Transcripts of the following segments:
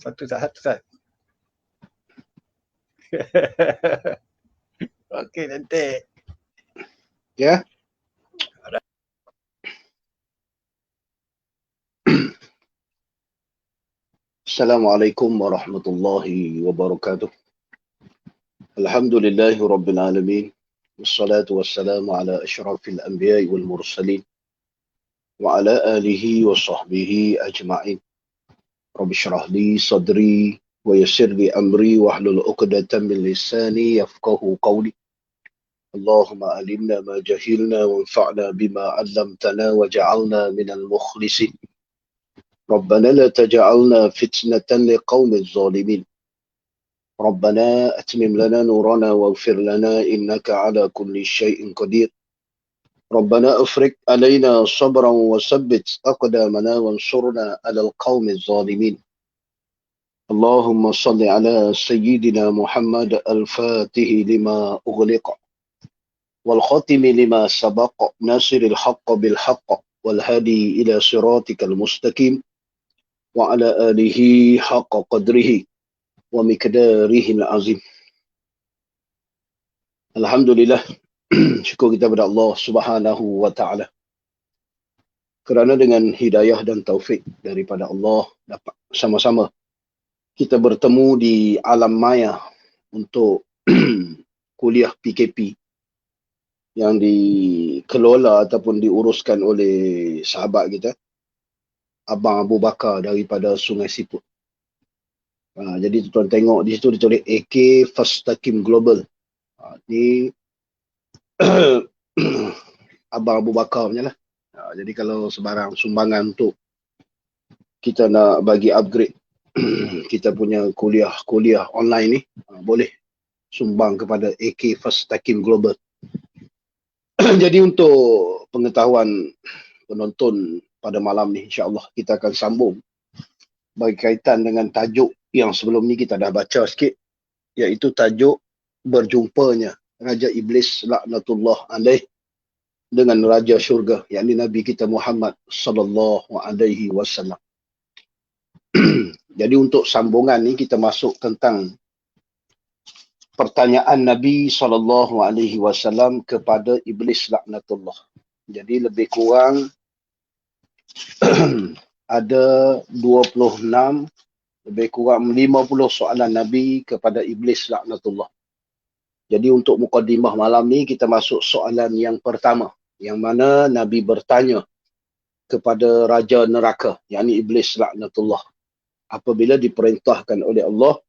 Satu sat. Okey, nanti. Ya. Assalamualaikum warahmatullahi wabarakatuh. Alhamdulillahi rabbil alamin. Wassalatu wassalamu ala asyrafil anbiya'i wal mursalin wa ala alihi wa sahbihi ajma'in. Rabbi syrah li sadri wa yassir li amri wahlul 'uqdatam min lisani yafqahu qawli. Allahumma alimna ma jahilna wanfa'na bima 'allamtana waj'alna minal mukhlisin. ربنا لا تجعلنا فتنة لقوم الظالمين. ربنا أتمم لنا نورنا واغفر لنا إنك على كل شيء قدير. ربنا أفرج علينا صبرا وثبت أقدامنا وانصرنا على القوم الظالمين. اللهم صل على سيدنا محمد الفاتح لما أغلق والخاتم لما سبق ناصر الحق بالحق والهادي إلى صراطك المستقيم وعلى آله حق قدره ومقداره العظيم. Alhamdulillah, syukur kita kepada Allah Subhanahu wa taala. Kerana dengan hidayah dan taufik daripada Allah dapat sama-sama kita bertemu di alam maya untuk kuliah PKP yang dikelola ataupun diuruskan oleh sahabat kita Abang Abu Bakar daripada Sungai Siput. Jadi tuan tengok di situ ditulis AK Fastaqim Global. Ni Abang Abu Bakar punya lah. Jadi kalau sebarang sumbangan untuk kita nak bagi upgrade kita punya kuliah online ni, boleh sumbang kepada AK Fastaqim Global. Jadi untuk pengetahuan penonton pada malam ni, insyaAllah kita akan sambung berkaitan dengan tajuk yang sebelum ni kita dah baca sikit, iaitu tajuk berjumpanya Raja Iblis laknatullah alaih dengan Raja Syurga, yakni Nabi kita Muhammad sallallahu alaihi wasallam. Jadi untuk sambungan ni kita masuk tentang pertanyaan Nabi sallallahu alaihi wasallam kepada Iblis laknatullah. Jadi lebih kurang ada 26, lebih kurang 50 soalan Nabi kepada Iblis laknatullah. Jadi untuk mukadimah malam ni kita masuk soalan yang pertama, yang mana Nabi bertanya kepada Raja Neraka, yakni Iblis laknatullah, apabila diperintahkan oleh Allah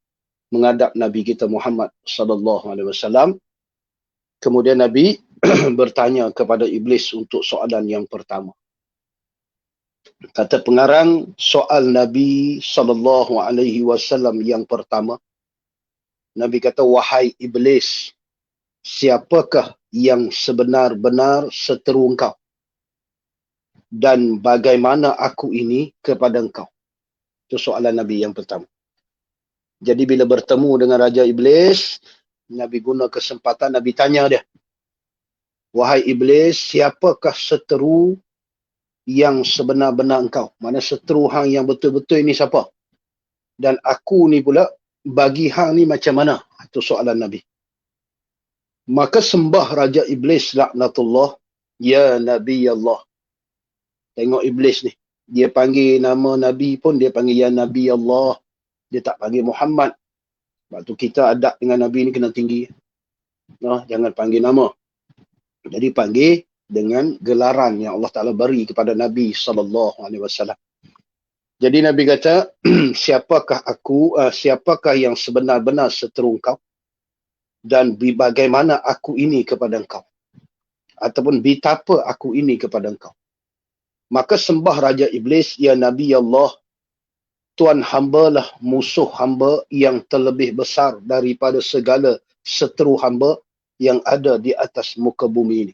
menghadap Nabi kita Muhammad sallallahu alaihi wasallam. Kemudian Nabi bertanya kepada Iblis untuk soalan yang pertama. Kata pengarang soal Nabi sallallahu alaihi wasallam yang pertama, Nabi kata, wahai Iblis, siapakah yang sebenar-benar seteru engkau? Dan bagaimana aku ini kepada engkau? Itu soalan Nabi yang pertama. Jadi bila bertemu dengan Raja Iblis, Nabi guna kesempatan, Nabi tanya dia, wahai Iblis, siapakah seteru yang sebenar-benar engkau? Mana seteru hang yang betul-betul ini siapa? Dan aku ni pula, bagi hang ni macam mana? Itu soalan Nabi. Maka sembah Raja Iblis laknatullah, ya Nabi Allah. Tengok Iblis ni, dia panggil nama Nabi pun dia panggil ya Nabi Allah. Dia tak panggil Muhammad. Sebab tu kita adab dengan Nabi ni kena tinggi. Jangan panggil nama. Jadi panggil dengan gelaran yang Allah Ta'ala beri kepada Nabi SAW. Jadi Nabi kata, siapakah yang sebenar-benar seteru engkau? Dan bagaimana aku ini kepada engkau? Ataupun betapa aku ini kepada engkau? Maka sembah Raja Iblis, ya Nabi Allah, Tuan hamba lah musuh hamba yang terlebih besar daripada segala seteru hamba yang ada di atas muka bumi ini.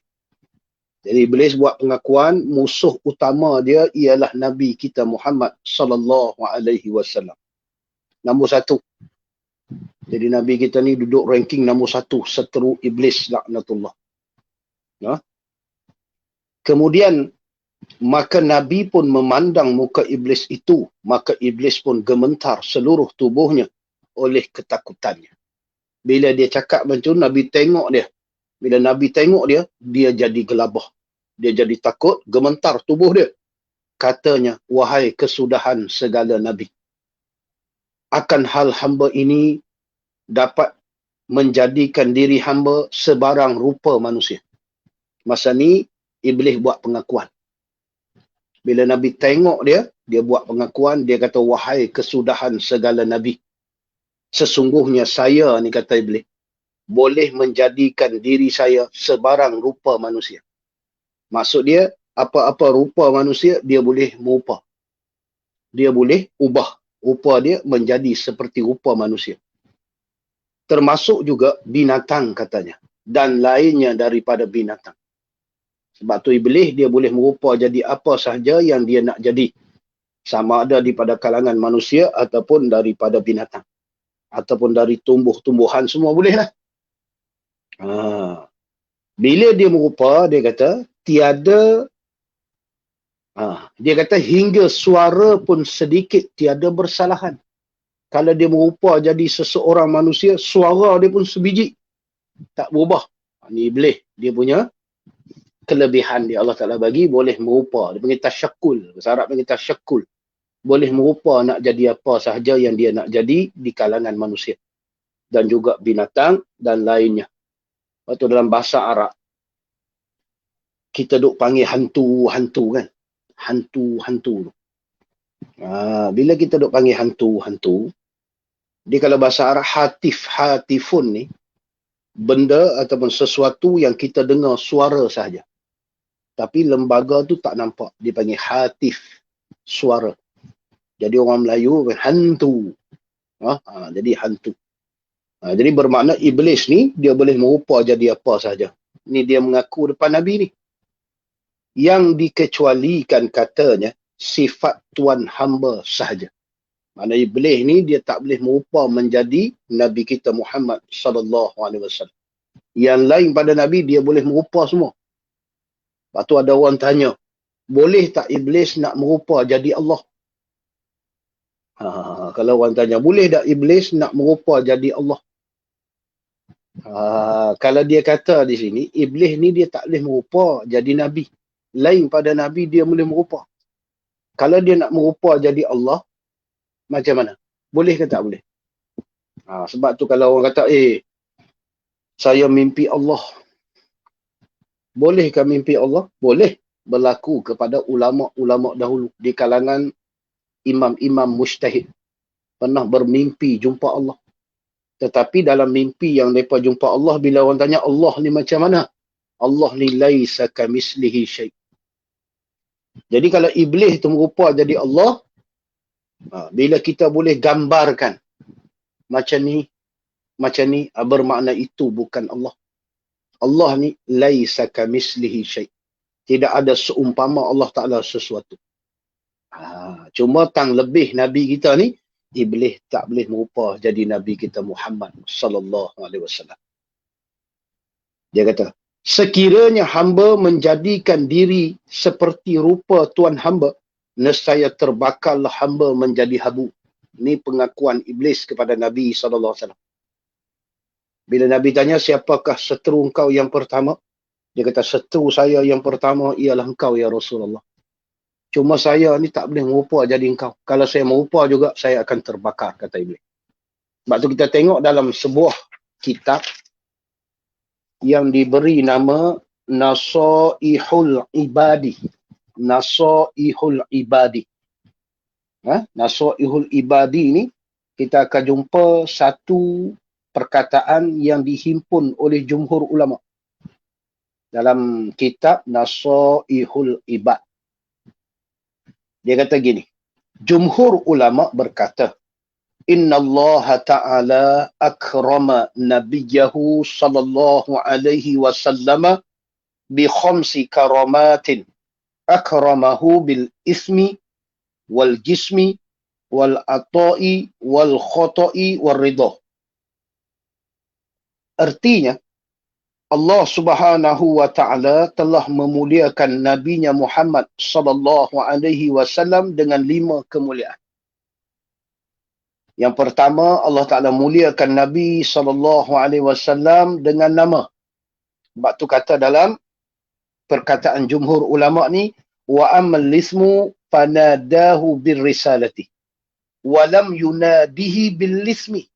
Jadi Iblis buat pengakuan musuh utama dia ialah Nabi kita Muhammad sallallahu alaihi wasallam. Nombor 1. Jadi Nabi kita ni duduk ranking nombor 1 seteru Iblis laknatullah. Kemudian Maka Nabi pun memandang muka iblis itu. Maka iblis pun gementar seluruh tubuhnya oleh ketakutannya. Bila dia cakap macam tu, Nabi tengok dia. Bila Nabi tengok dia, dia jadi gelabah. Dia jadi takut, gementar tubuh dia. Katanya, wahai kesudahan segala Nabi. Akan hal hamba ini dapat menjadikan diri hamba sebarang rupa manusia. Masa ni, iblis buat pengakuan. Bila Nabi tengok dia, dia buat pengakuan, dia kata, wahai kesudahan segala Nabi. Sesungguhnya saya, ni kata iblis, boleh menjadikan diri saya sebarang rupa manusia. Maksud dia, apa-apa rupa manusia, dia boleh mengubah. Dia boleh ubah rupa dia menjadi seperti rupa manusia. Termasuk juga binatang katanya. Dan lainnya daripada binatang. Sebab tu iblis dia boleh merupa jadi apa sahaja yang dia nak jadi. Sama ada daripada kalangan manusia ataupun daripada binatang. Ataupun dari tumbuh-tumbuhan semua boleh lah. Bila dia merupa, dia kata, tiada, dia kata hingga suara pun sedikit tiada bersalahan. Kalau dia merupa jadi seseorang manusia, suara dia pun sebiji. Tak berubah. Ini iblis. Dia punya kelebihan dia Allah Ta'ala bagi, boleh merupa. Dia panggil tasyakul. Bahasa Arab panggil tasyakul. Boleh merupa nak jadi apa sahaja yang dia nak jadi di kalangan manusia. Dan juga binatang dan lainnya. Waktu dalam bahasa Arab, kita duk panggil hantu-hantu kan. Hantu-hantu. Bila kita duk panggil hantu-hantu, dia kalau bahasa Arab hatifun ni, benda ataupun sesuatu yang kita dengar suara sahaja. Tapi lembaga tu tak nampak. Dia panggil hatif, suara. Jadi orang Melayu, hantu. Jadi hantu. Jadi bermakna iblis ni, dia boleh merupa jadi apa sahaja. Ni dia mengaku depan Nabi ni. Yang dikecualikan katanya, sifat Tuan hamba sahaja. Mana iblis ni, dia tak boleh merupa menjadi Nabi kita Muhammad SAW. Yang lain pada Nabi, dia boleh merupa semua. Lepas tu ada orang tanya, boleh tak iblis nak merupa jadi Allah? Kalau orang tanya, boleh tak iblis nak merupa jadi Allah? Kalau dia kata di sini, iblis ni dia tak boleh merupa jadi Nabi. Lain pada Nabi, dia boleh merupa. Kalau dia nak merupa jadi Allah, macam mana? Boleh ke tak boleh? Sebab tu kalau orang kata, saya mimpi Allah. Bolehkah mimpi Allah? Boleh. Berlaku kepada ulama-ulama dahulu. Di kalangan imam-imam mujtahid. Pernah bermimpi jumpa Allah. Tetapi dalam mimpi yang mereka jumpa Allah, bila orang tanya Allah ni macam mana? Allah ni laisa kamislihi syai'. Jadi kalau iblis tu merupa jadi Allah, bila kita boleh gambarkan macam ni, bermakna itu bukan Allah. Allah ni laisa kamislihi syai'. Tidak ada seumpama Allah Ta'ala sesuatu. Cuma tang lebih Nabi kita ni, iblis tak boleh merupa jadi Nabi kita Muhammad sallallahu alaihi wasallam. Dia kata, sekiranya hamba menjadikan diri seperti rupa Tuan hamba, nescaya terbakarlah hamba menjadi habu. Ini pengakuan iblis kepada Nabi sallallahu alaihi wasallam. Bila Nabi tanya, siapakah seteru engkau yang pertama? Dia kata, seteru saya yang pertama ialah engkau ya Rasulullah. Cuma saya ni tak boleh merupa jadi engkau. Kalau saya merupa juga, saya akan terbakar, kata iblis. Sebab tu kita tengok dalam sebuah kitab yang diberi nama Nasaihul Ibadi. Nasaihul Ibadi. Nasaihul Ibadi ni, kita akan jumpa satu perkataan yang dihimpun oleh jumhur ulama. Dalam kitab Nasaihul Ibad. Dia kata gini, jumhur ulama berkata, Inna Allah Ta'ala akrama nabiyahu sallallahu alaihi wasallam bi khamsi karamatin. Akramahu bil ismi wal jismi wal ata'i wal khota'i wal ridha. Artinya, Allah Subhanahu wa taala telah memuliakan nabinya Muhammad sallallahu alaihi wasallam dengan 5 kemuliaan. Yang pertama, Allah Taala muliakan Nabi sallallahu alaihi wasallam dengan nama. Sebab tu kata dalam perkataan jumhur ulama ni, wa ammal ismu fanadahu birrisalati wa lam yunadihi bil ismi.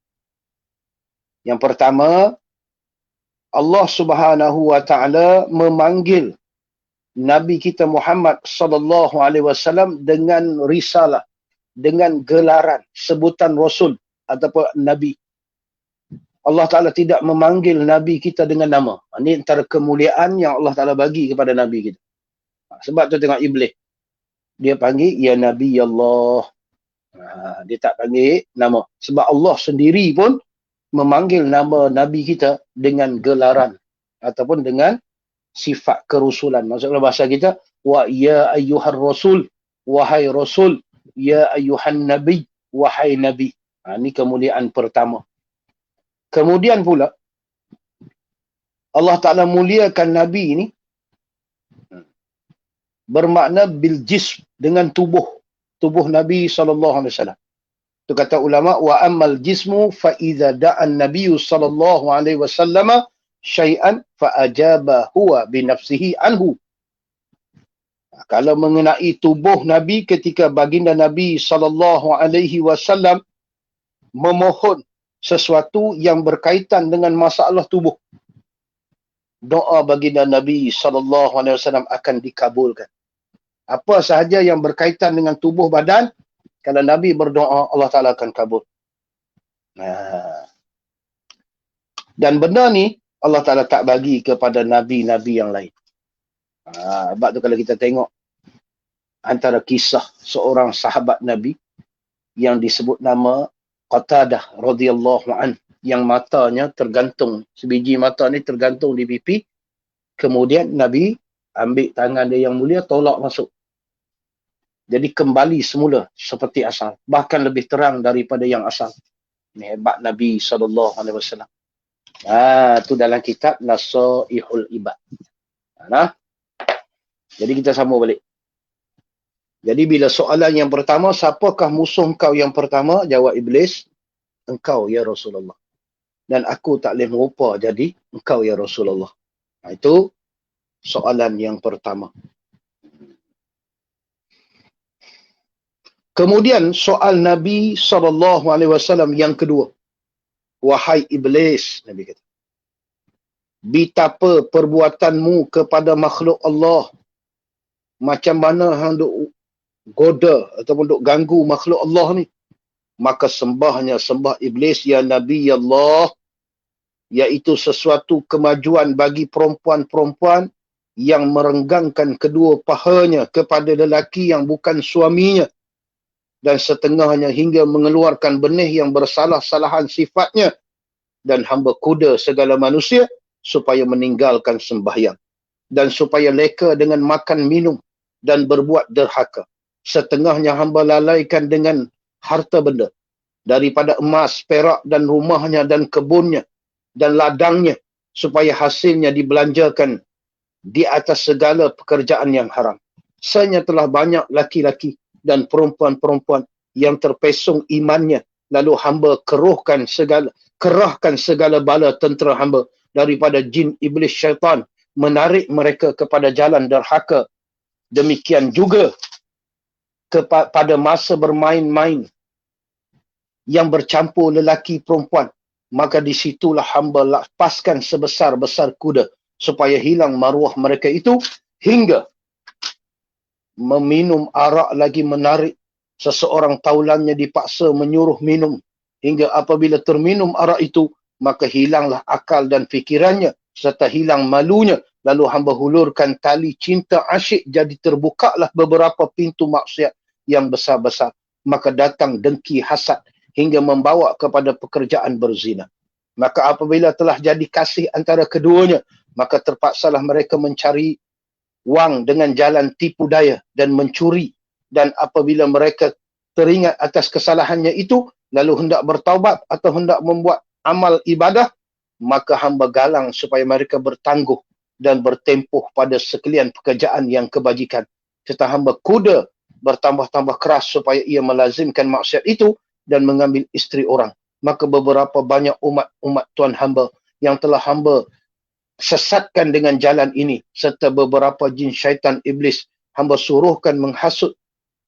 Yang pertama, Allah Subhanahu wa taala memanggil Nabi kita Muhammad sallallahu alaihi wasallam dengan risalah, dengan gelaran, sebutan rasul ataupun nabi. Allah Taala tidak memanggil nabi kita dengan nama. Ini antara kemuliaan yang Allah Taala bagi kepada nabi kita. Sebab tu tengok iblis, dia panggil ya Nabi Allah. Dia tak panggil nama. Sebab Allah sendiri pun memanggil nama nabi kita dengan gelaran ataupun dengan sifat kerusulan. Maksudnya bahasa kita, wa ya ayyuhar rasul, wahai rasul, ya ayyuhan nabi, wahai nabi. Ini kemuliaan pertama. Kemudian pula Allah Ta'ala muliakan nabi ini bermakna bil jism, dengan tubuh Nabi SAW. Itu kata ulama, wa ammal jismu fa idza da'an nabiyyu sallallahu alaihi wasallam syai'an fa ajaba huwa bi nafsihi anhu. Kalau mengenai tubuh Nabi, ketika baginda Nabi sallallahu alaihi wasallam memohon sesuatu yang berkaitan dengan masalah tubuh, doa baginda Nabi sallallahu alaihi wasallam akan dikabulkan. Apa sahaja yang berkaitan dengan tubuh badan, kalau Nabi berdoa, Allah Ta'ala akan kabul. Dan benda ni Allah Ta'ala tak bagi kepada Nabi-Nabi yang lain. Sebab tu kalau kita tengok antara kisah seorang sahabat Nabi yang disebut nama Qatadah radhiyallahu an, yang matanya tergantung, sebiji mata ni tergantung di pipi, kemudian Nabi ambil tangan dia yang mulia, tolak masuk. Jadi kembali semula seperti asal, bahkan lebih terang daripada yang asal. Ini hebat Nabi SAW. Itu dalam kitab Nasaihul Ibad. Jadi kita sambung balik. Jadi bila soalan yang pertama, siapakah musuh engkau yang pertama? Jawab iblis, engkau ya Rasulullah. Dan aku tak boleh merupa jadi engkau ya Rasulullah. Itu soalan yang pertama. Kemudian soal Nabi SAW yang kedua. Wahai iblis, Nabi kata, betapa perbuatanmu kepada makhluk Allah, macam mana hang duk goda ataupun duk ganggu makhluk Allah ni. Maka sembah iblis ya Nabi Allah, iaitu sesuatu kemajuan bagi perempuan-perempuan yang merenggangkan kedua pahanya kepada lelaki yang bukan suaminya, dan setengahnya hingga mengeluarkan benih yang bersalah-salahan sifatnya, dan hamba kuda segala manusia supaya meninggalkan sembahyang, dan supaya leka dengan makan minum dan berbuat derhaka. Setengahnya hamba lalaikan dengan harta benda daripada emas, perak dan rumahnya dan kebunnya dan ladangnya, supaya hasilnya dibelanjakan di atas segala pekerjaan yang haram. Sanya telah banyak laki-laki dan perempuan-perempuan yang terpesong imannya, lalu hamba kerahkan segala bala tentera hamba daripada jin, iblis, syaitan, menarik mereka kepada jalan derhaka. Demikian juga pada masa bermain-main yang bercampur lelaki perempuan, maka disitulah hamba lepaskan sebesar-besar kuda supaya hilang maruah mereka itu, hingga meminum arak lagi menarik. Seseorang taulannya dipaksa menyuruh minum, hingga apabila terminum arak itu, maka hilanglah akal dan fikirannya serta hilang malunya. Lalu hamba hulurkan tali cinta asyik, jadi terbukalah beberapa pintu maksiat yang besar-besar. Maka datang dengki hasad hingga membawa kepada pekerjaan berzina. Maka apabila telah jadi kasih antara keduanya, maka terpaksalah mereka mencari wang dengan jalan tipu daya dan mencuri. Dan apabila mereka teringat atas kesalahannya itu, lalu hendak bertaubat atau hendak membuat amal ibadah, maka hamba galang supaya mereka bertangguh dan bertempuh pada sekalian pekerjaan yang kebajikan. Serta hamba kuda bertambah-tambah keras supaya ia melazimkan maksiat itu dan mengambil isteri orang. Maka beberapa banyak umat Tuhan hamba yang telah hamba sesatkan dengan jalan ini, serta beberapa jin syaitan iblis hamba suruhkan menghasut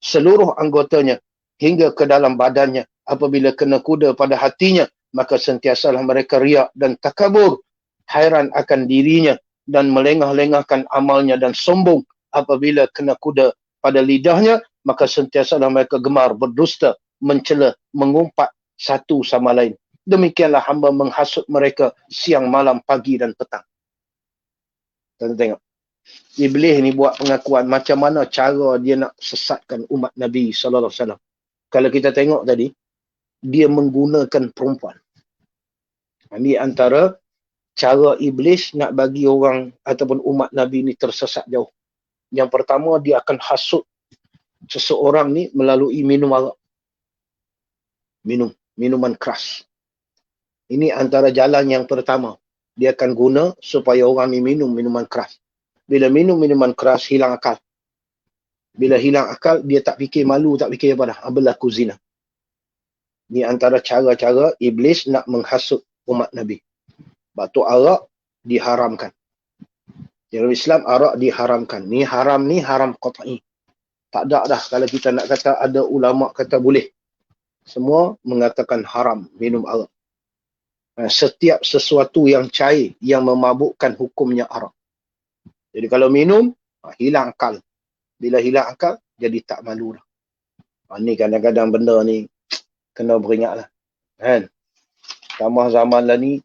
seluruh anggotanya hingga ke dalam badannya. Apabila kena kuda pada hatinya, maka sentiasalah mereka riak dan takabur, hairan akan dirinya dan melengah-lengahkan amalnya, dan sombong apabila kena kuda pada lidahnya, maka sentiasalah mereka gemar berdusta, mencela, mengumpat satu sama lain. Demikianlah hamba menghasut mereka siang, malam, pagi dan petang. Kita tengok. Iblis ni buat pengakuan macam mana cara dia nak sesatkan umat Nabi SAW. Kalau kita tengok tadi, dia menggunakan perempuan. Ini antara cara iblis nak bagi orang ataupun umat Nabi ni tersesat jauh. Yang pertama, dia akan hasut seseorang ni melalui minum arak. Minuman keras. Ini antara jalan yang pertama. Dia akan guna supaya orang ni minum minuman keras. Bila minum minuman keras, hilang akal. Bila hilang akal, dia tak fikir malu, tak fikir apa dah. Berlaku zina. Ini antara cara-cara iblis nak menghasut umat Nabi. Sebab tu arak diharamkan. Dalam Islam, arak diharamkan. Ni haram qat'i. Tak ada dah kalau kita nak kata ada ulama kata boleh. Semua mengatakan haram minum arak. Setiap sesuatu yang cair yang memabukkan hukumnya arak. Jadi kalau minum, hilang akal. Bila hilang akal, jadi tak malu dah. Ni kadang-kadang benda ni kena beringat lah. Kan? Tambah zaman lah ni,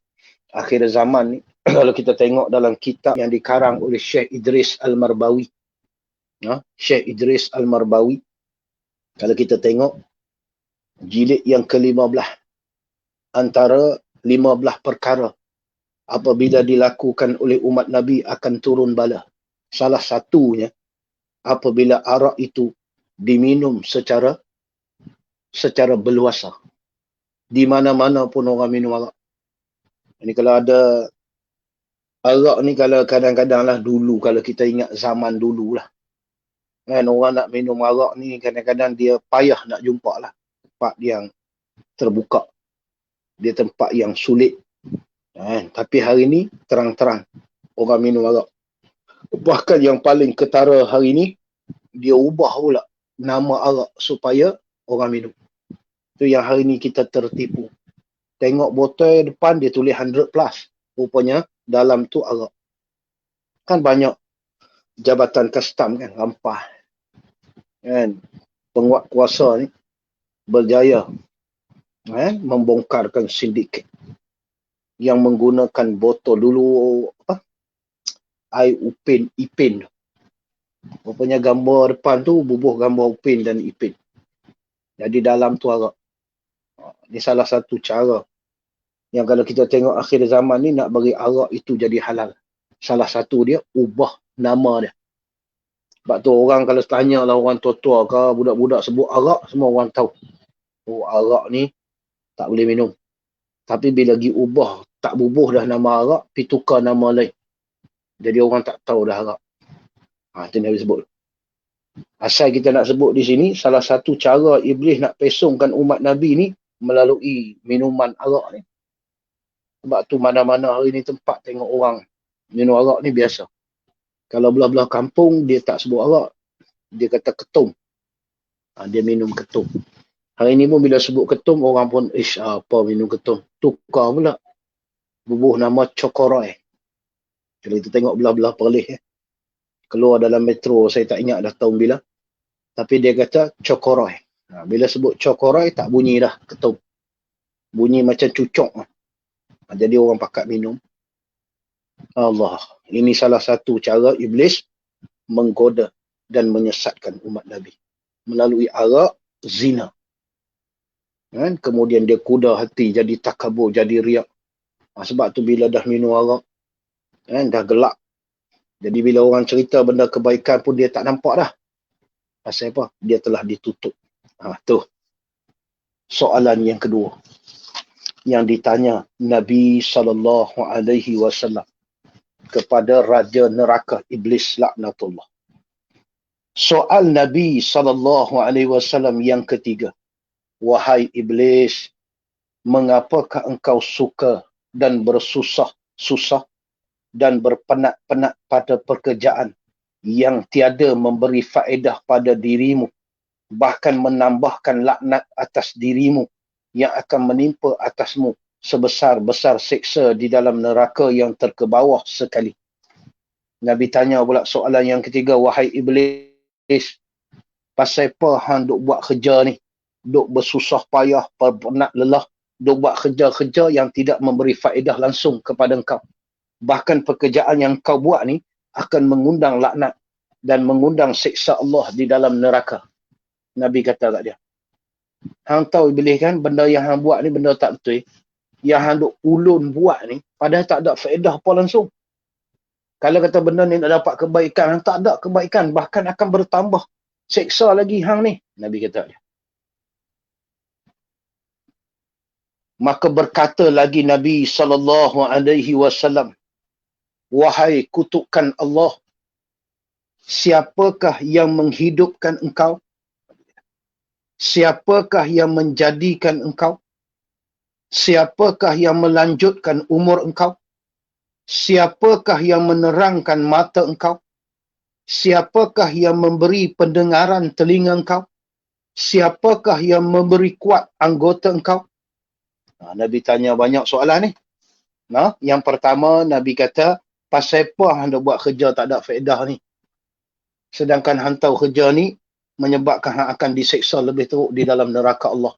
akhir zaman ni, kalau kita tengok dalam kitab yang dikarang oleh Syekh Idris Al-Marbawi. Syekh Idris Al-Marbawi. Kalau kita tengok, jilid yang ke-15. Antara 15 perkara apabila dilakukan oleh umat Nabi akan turun bala. Salah satunya, apabila arak itu diminum secara berluasa. Di mana-mana pun orang minum arak. Ini kalau ada arak ni, kalau kadang-kadang lah dulu, kalau kita ingat zaman dulu lah. Kan, orang nak minum arak ni kadang-kadang dia payah nak jumpa lah. Tempat yang terbuka. Dia tempat yang sulit. Tapi hari ni terang-terang orang minum arak. Bahkan yang paling ketara hari ni, dia ubah pula nama arak supaya orang minum. Itu yang hari ni kita tertipu. Tengok botol depan dia tulis 100 plus. Rupanya dalam tu arak. Kan banyak jabatan custom kan, rampah. Kan, penguat kuasa ni berjaya membongkarkan sindiket yang menggunakan botol dulu air ipin. Rupanya gambar depan tu bubuh gambar upin dan ipin. Jadi dalam tu arak. Ini salah satu cara yang kalau kita tengok akhir zaman ni nak bagi arak itu jadi halal. Salah satu dia ubah nama dia. Sebab tu orang kalau tanya lah orang tua-tua ke budak-budak sebut arak, semua orang tahu. Oh, arak ni tak boleh minum. Tapi bila lagi ubah, tak bubuh dah nama arak, pergi tukar nama lain. Jadi orang tak tahu dah arak. Itu Nabi sebut. Asal kita nak sebut di sini, salah satu cara iblis nak pesongkan umat Nabi ni melalui minuman arak ni. Sebab tu mana-mana hari ni tempat tengok orang minum arak ni biasa. Kalau belah-belah kampung, dia tak sebut arak. Dia kata ketum. Dia minum ketum. Hari ni pun bila sebut ketum, orang pun, apa minum ketum? Tukar pula. Bubuh nama Cokoroy. Kalau kita tengok belah-belah Perlis. Keluar dalam metro, saya tak ingat dah tahun bila. Tapi dia kata Cokoroy. Bila sebut Cokoroy, tak bunyi dah ketum. Bunyi macam cucuk. Jadi orang pakat minum. Allah. Ini salah satu cara iblis menggoda dan menyesatkan umat Nabi. Melalui arak, zina. Kemudian dia kuda hati, jadi takabur, jadi riak. Sebab tu bila dah minum arak, dah gelap. Jadi bila orang cerita benda kebaikan pun dia tak nampak dah. Pasal apa? Dia telah ditutup. Tu soalan yang kedua. yang ditanya Nabi SAW kepada Raja Neraka Iblis laknatullah. Soal Nabi SAW yang ketiga. Wahai Iblis, mengapakah engkau suka dan bersusah-susah dan berpenat-penat pada pekerjaan yang tiada memberi faedah pada dirimu, bahkan menambahkan laknat atas dirimu yang akan menimpa atasmu sebesar-besar seksa di dalam neraka yang terkebawah sekali. Nabi tanya pula soalan yang ketiga, wahai Iblis, pasal apa hang duk buat kerja ni? Duk bersusah payah, penat lelah, duk buat kerja-kerja yang tidak memberi faedah langsung kepada engkau. Bahkan pekerjaan yang kau buat ni akan mengundang laknat dan mengundang siksa Allah di dalam neraka. Nabi kata kat dia, hang tahu Iblis kan, benda yang hang buat ni benda tak betul. Yang hang duk ulun buat ni, padahal tak ada faedah apa langsung. Kalau kata benda ni nak dapat kebaikan, hang tak ada kebaikan, bahkan akan bertambah seksa lagi hang ni. Nabi kata dia. Maka berkata lagi Nabi SAW, wahai kutukan Allah, siapakah yang menghidupkan engkau? Siapakah yang menjadikan engkau? Siapakah yang melanjutkan umur engkau? Siapakah yang menerangkan mata engkau? Siapakah yang memberi pendengaran telinga engkau? Siapakah yang memberi kuat anggota engkau? Nabi tanya banyak soalan ni. Yang pertama, Nabi kata, pasal apa hang buat kerja tak ada faedah ni? Sedangkan hang tahu kerja ni menyebabkan hang akan diseksa lebih teruk di dalam neraka Allah.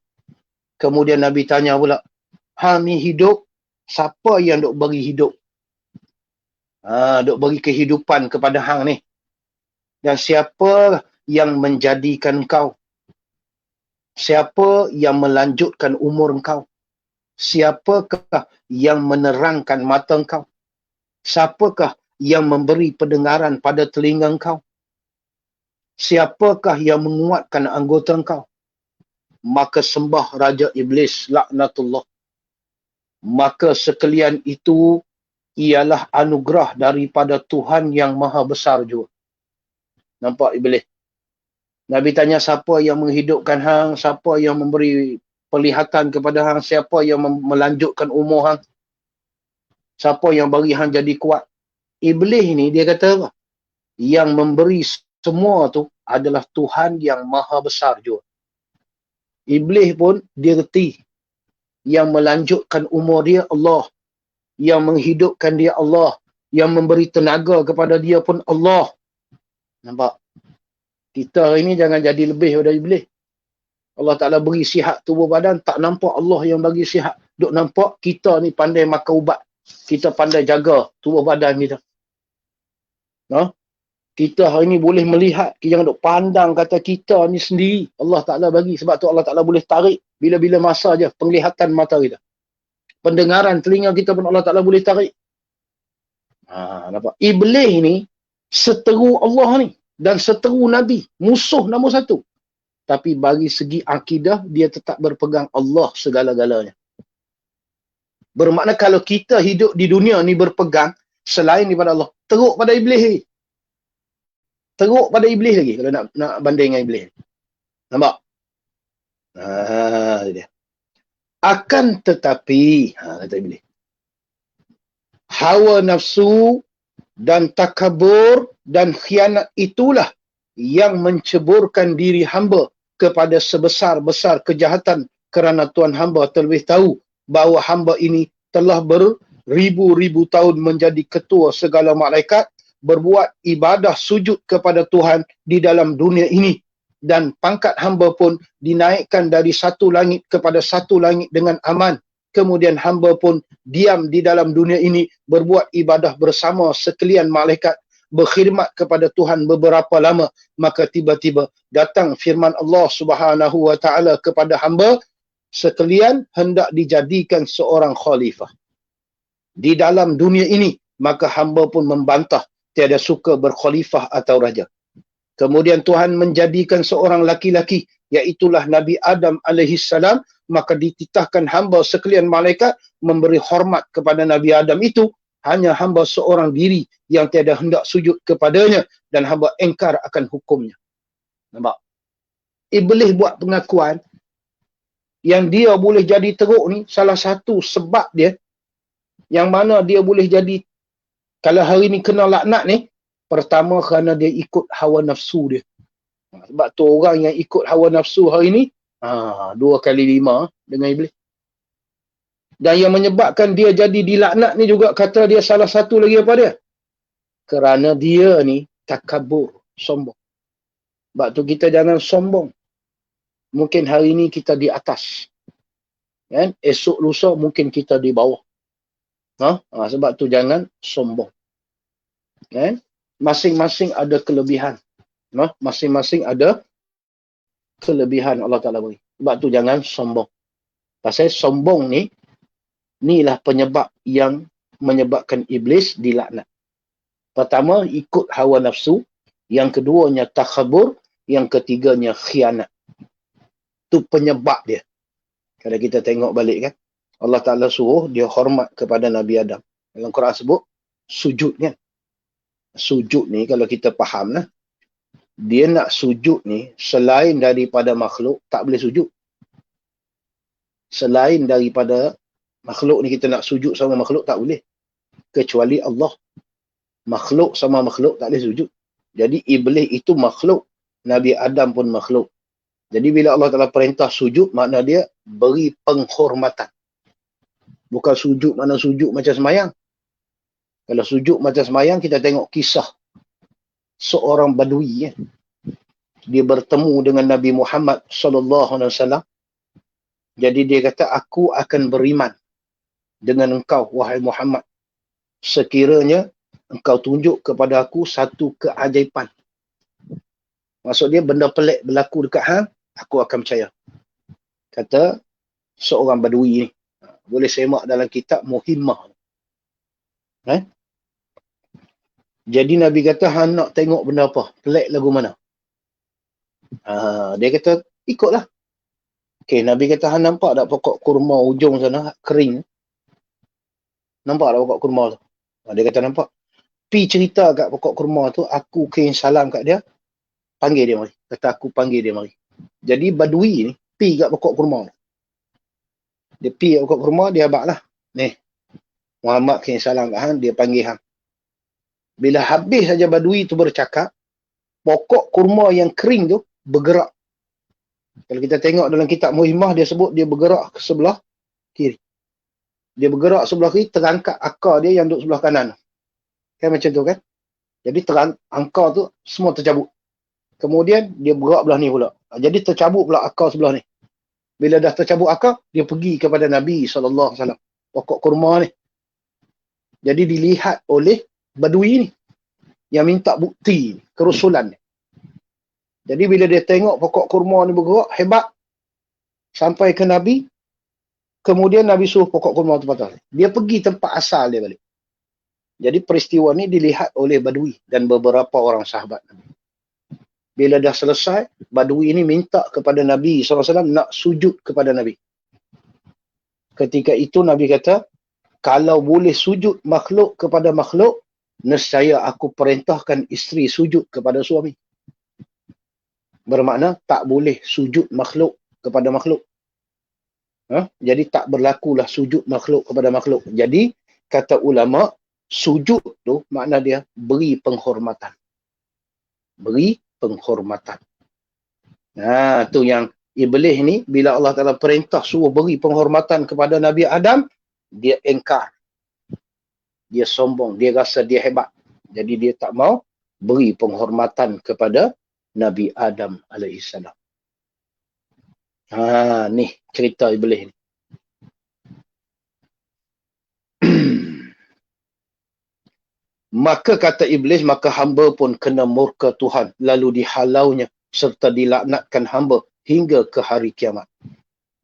Kemudian Nabi tanya pula, hang ni hidup, siapa yang duk bagi hidup? Duk bagi kehidupan kepada hang ni. Dan siapa yang menjadikan kau? Siapa yang melanjutkan umur engkau? Siapakah yang menerangkan mata engkau? Siapakah yang memberi pendengaran pada telinga engkau? Siapakah yang menguatkan anggota engkau? Maka sembah Raja Iblis laknatullah. Maka sekalian itu ialah anugerah daripada Tuhan yang maha besar juga. Nampak Iblis? Nabi tanya siapa yang menghidupkan hang, siapa yang memberi pelihatan kepada hang, siapa yang melanjutkan umur hang, siapa yang bagi hang jadi kuat. Iblis ni dia kata apa? Yang memberi semua tu adalah Tuhan yang maha besar juga. Iblis pun dia reti yang melanjutkan umur dia Allah, yang menghidupkan dia Allah, yang memberi tenaga kepada dia pun Allah. Nampak? Kita hari ni jangan jadi lebih daripada Iblis. Allah Ta'ala beri sihat tubuh badan, tak nampak Allah yang bagi sihat. Duk nampak kita ni pandai makan ubat. Kita pandai jaga tubuh badan kita. Kita hari ni boleh melihat, kita jangan duk pandang kata kita ni sendiri. Allah Ta'ala bagi, sebab tu Allah Ta'ala boleh tarik bila-bila masa je penglihatan mata kita. Pendengaran telinga kita pun Allah Ta'ala boleh tarik. Nampak? Iblis ni seteru Allah ni dan seteru Nabi, musuh nombor satu. Tapi bagi segi akidah, dia tetap berpegang Allah segala-galanya. Bermakna kalau kita hidup di dunia ni berpegang selain daripada Allah, teruk pada Iblis lagi. Teruk pada Iblis lagi kalau nak banding dengan Iblis. Nampak? Dia. Akan tetapi, kata Iblis, hawa nafsu dan takabur dan khianat itulah yang menceburkan diri hamba kepada sebesar-besar kejahatan, kerana Tuhan hamba terlebih tahu bahawa hamba ini telah beribu-ribu tahun menjadi ketua segala malaikat, berbuat ibadah sujud kepada Tuhan di dalam dunia ini, dan pangkat hamba pun dinaikkan dari satu langit kepada satu langit dengan aman. Kemudian hamba pun diam di dalam dunia ini, berbuat ibadah bersama sekalian malaikat, berkhidmat kepada Tuhan beberapa lama. Maka tiba-tiba datang firman Allah Subhanahu wa Ta'ala kepada hamba, sekalian hendak dijadikan seorang khalifah di dalam dunia ini. Maka hamba pun membantah, tiada suka berkhalifah atau raja. Kemudian Tuhan menjadikan seorang laki-laki iaitulah Nabi Adam alaihissalam, maka dititahkan hamba sekalian malaikat memberi hormat kepada Nabi Adam itu. Hanya hamba seorang diri yang tiada hendak sujud kepadanya dan hamba engkar akan hukumnya. Nampak? Iblis buat pengakuan yang dia boleh jadi teruk ni, salah satu sebab dia yang mana dia boleh jadi, kalau hari ni kena laknat ni, pertama kerana dia ikut hawa nafsu dia. Sebab tu orang yang ikut hawa nafsu hari ni 2 kali 5 dengan iblis. Dan yang menyebabkan dia jadi dilaknat ni juga, kata dia salah satu lagi apa dia? Kerana dia ni takabur, sombong. Sebab tu kita jangan sombong. Mungkin hari ni kita di atas, kan? Esok lusa mungkin kita di bawah. Sebab tu jangan sombong, kan? Masing-masing ada kelebihan. Masing-masing ada kelebihan Allah Ta'ala beri. Sebab tu jangan sombong. Pasal sombong ni, inilah penyebab yang menyebabkan iblis dilaknat. Pertama, ikut hawa nafsu. Yang keduanya takhabur. Yang ketiganya khianat. Itu penyebab dia. Kalau kita tengok balik kan, Allah Ta'ala suruh dia hormat kepada Nabi Adam. Dalam Quran sebut sujud kan. Sujud ni kalau kita faham lah, dia nak sujud ni selain daripada makhluk tak boleh sujud. Selain daripada makhluk ni kita nak sujud sama makhluk tak boleh. Kecuali Allah. Makhluk sama makhluk tak boleh sujud. Jadi iblis itu makhluk. Nabi Adam pun makhluk. Jadi bila Allah Ta'ala perintah sujud, makna dia beri penghormatan. Bukan sujud mana sujud macam semayang. Kalau sujud macam semayang, kita tengok kisah seorang badui. Dia bertemu dengan Nabi Muhammad SAW. Jadi dia kata, aku akan beriman dengan engkau, wahai Muhammad. Sekiranya engkau tunjuk kepada aku satu keajaiban. Maksud dia benda pelik berlaku dekat hang, aku akan percaya. Kata seorang badui ni. Boleh semak dalam kitab Muhimmah. Jadi Nabi kata, hang nak tengok benda apa? Pelik lagu mana? Dia kata, ikutlah. Okay, Nabi kata, hang nampak tak pokok kurma ujung sana, kering? Nampak tak pokok kurma tu? Dia kata, nampak. Pi cerita kat pokok kurma tu, aku kirim salam kat dia, panggil dia mari. Kata, aku panggil dia mari. Jadi badui ni, pi kat pokok kurma. Dia pi kat pokok kurma, dia abak lah. Ni, Muhammad kirim salam kat hang, dia panggil hang. Bila habis saja badui tu bercakap, pokok kurma yang kering tu bergerak. Kalau kita tengok dalam kitab Muhimmah, dia sebut dia bergerak ke sebelah kiri. Dia bergerak sebelah kiri, terangkat akar dia yang duduk sebelah kanan. Kan macam tu kan? Jadi akar tu semua tercabut. Kemudian dia bergerak belah ni pula. Jadi tercabut pula akar sebelah ni. Bila dah tercabut akar, dia pergi kepada Nabi SAW. Pokok kurma ni. Jadi dilihat oleh badui ni yang minta bukti kerusulan ni. Jadi bila dia tengok pokok kurma ni bergerak hebat sampai ke Nabi, kemudian Nabi suruh pokok kurma tu patah. Dia pergi tempat asal dia balik. Jadi peristiwa ni dilihat oleh badui dan beberapa orang sahabat Nabi. Bila dah selesai, badui ini minta kepada Nabi SAW nak sujud kepada Nabi. Ketika itu Nabi kata, kalau boleh sujud makhluk kepada makhluk, nescaya aku perintahkan isteri sujud kepada suami. Bermakna tak boleh sujud makhluk kepada makhluk. Jadi tak berlakulah sujud makhluk kepada makhluk. Jadi kata ulama, sujud tu makna dia beri penghormatan. Beri penghormatan. Tu yang iblis ni, bila Allah Ta'ala perintah suruh beri penghormatan kepada Nabi Adam, dia engkar. Dia sombong, dia rasa dia hebat. Jadi dia tak mau beri penghormatan kepada Nabi Adam AS. Ni cerita iblis ni. Maka kata iblis, maka hamba pun kena murka Tuhan, lalu dihalaunya serta dilaknatkan hamba hingga ke hari kiamat.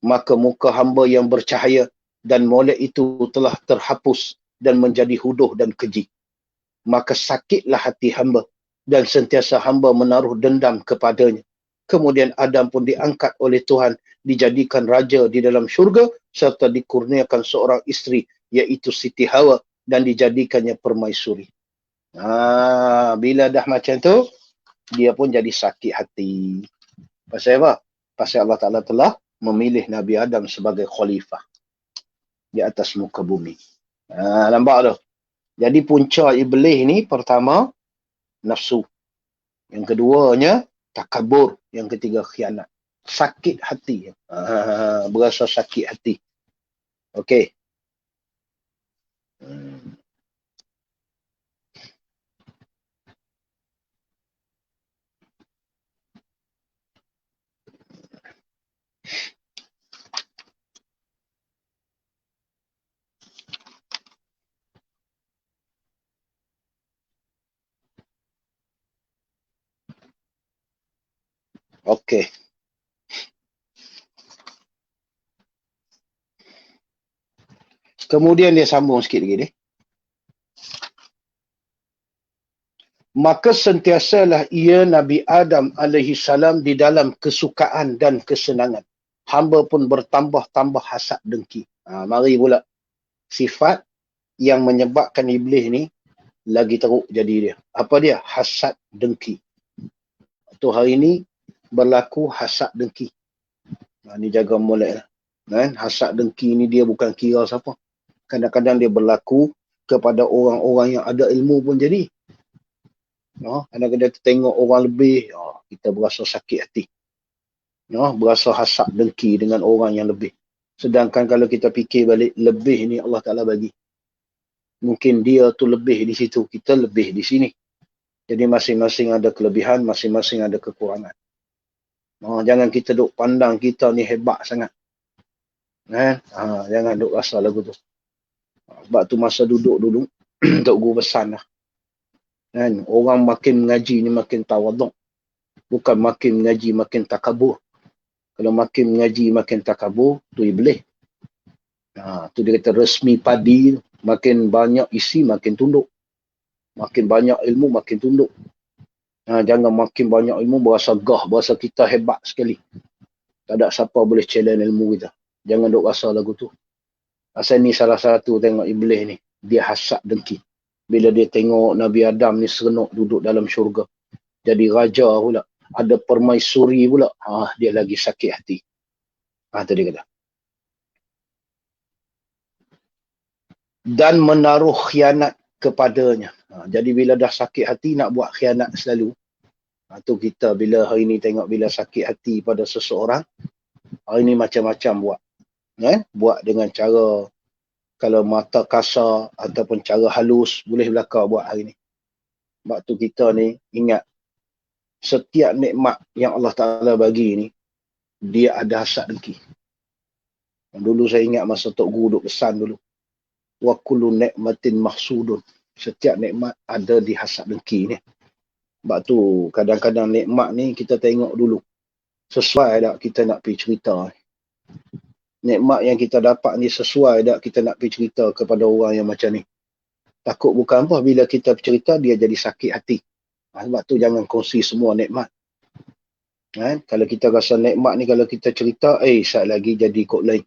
Maka muka hamba yang bercahaya dan molek itu telah terhapus dan menjadi huduh dan keji. Maka sakitlah hati hamba dan sentiasa hamba menaruh dendam kepadanya. Kemudian Adam pun diangkat oleh Tuhan, dijadikan raja di dalam syurga, serta dikurniakan seorang isteri, iaitu Siti Hawa, dan dijadikannya permaisuri. Bila dah macam tu, dia pun jadi sakit hati. Pasal apa? Pasal Allah Ta'ala telah memilih Nabi Adam sebagai khalifah di atas muka bumi. Nampak tu? Jadi punca iblis ni, pertama, nafsu. Yang keduanya, takabur. Yang ketiga, khianat. Sakit hati. Berasa sakit hati. Okey. Okey. Kemudian dia sambung sikit lagi ni. Maka sentiasalah ia Nabi Adam alaihi salam di dalam kesukaan dan kesenangan. Hamba pun bertambah-tambah hasad dengki. Mari pula. Sifat yang menyebabkan iblis ni lagi teruk jadi dia. Apa dia? Hasad dengki. Tu hari ni berlaku hasad dengki. Ni jaga molek lah. Kan? Hasad dengki ni dia bukan kira siapa. Kadang-kadang dia berlaku kepada orang-orang yang ada ilmu pun jadi. Kadang-kadang kita tengok orang lebih, kita berasa sakit hati. Berasa hasad dengki dengan orang yang lebih. Sedangkan kalau kita fikir balik, lebih ni Allah Ta'ala bagi. Mungkin dia tu lebih di situ, kita lebih di sini. Jadi masing-masing ada kelebihan, masing-masing ada kekurangan. Jangan kita duk pandang kita ni hebat sangat. Jangan duk rasa lagu tu. Sebab tu masa duduk dulu, Tok Guru pesan lah. Orang makin mengaji ni makin tawaduk. Bukan makin mengaji makin takabur. Kalau makin mengaji makin takabur, tu iblis. Tu dia kata resmi padi. Makin banyak isi makin tunduk. Makin banyak ilmu makin tunduk. Jangan makin banyak ilmu berasa gah, berasa kita hebat sekali. Tak ada siapa boleh challenge ilmu kita. Jangan duk rasa lagu tu. Asal ni salah satu tengok iblis ni. Dia hasad dengki. Bila dia tengok Nabi Adam ni serenuk duduk dalam syurga. Jadi raja pula. Ada permaisuri pula. Dia lagi sakit hati. Tu dia kata. Dan menaruh khianat kepadanya. Jadi bila dah sakit hati nak buat khianat selalu. Tu kita bila hari ni tengok bila sakit hati pada seseorang. Hari ni macam-macam buat. Buat dengan cara kalau mata kasar ataupun cara halus boleh belaka buat hari ni. Sebab tu kita ni ingat setiap nikmat yang Allah Ta'ala bagi ni dia ada hasad dengki. Dulu saya ingat masa Tok Guru duk pesan dulu. Wa kullu nikmatin mahsudun. Setiap nikmat ada di hasad dengki ni. Sebab tu kadang-kadang nikmat ni kita tengok dulu. Sesuai tak kita nak pergi cerita. Nikmat yang kita dapat ni sesuai tak kita nak pergi cerita kepada orang yang macam ni. Takut bukan apa bila kita cerita dia jadi sakit hati. Sebab tu jangan kongsi semua nikmat. Kalau kita rasa nikmat ni kalau kita cerita, saat lagi jadi kok lain.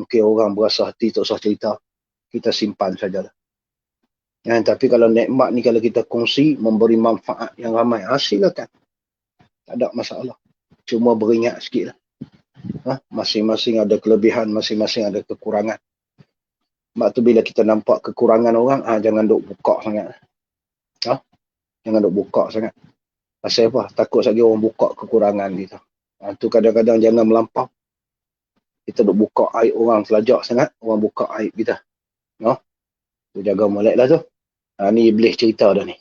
Mungkin orang berasa hati tak usah cerita. Kita simpan sajalah. Tapi kalau nikmat ni kalau kita kongsi, memberi manfaat yang ramai, silakan. Tak ada masalah. Cuma beringat sikit lah. Masing-masing ada kelebihan, masing-masing ada kekurangan. Sebab tu bila kita nampak kekurangan orang, jangan duk buka sangat. Jangan duk buka sangat. Pasal apa? Takut lagi orang buka kekurangan kita. Tu kadang-kadang jangan melampau. Kita duk buka aib orang selajak sangat, orang buka aib kita. Tu jaga molek lah tu. Ni iblis cerita dah ni.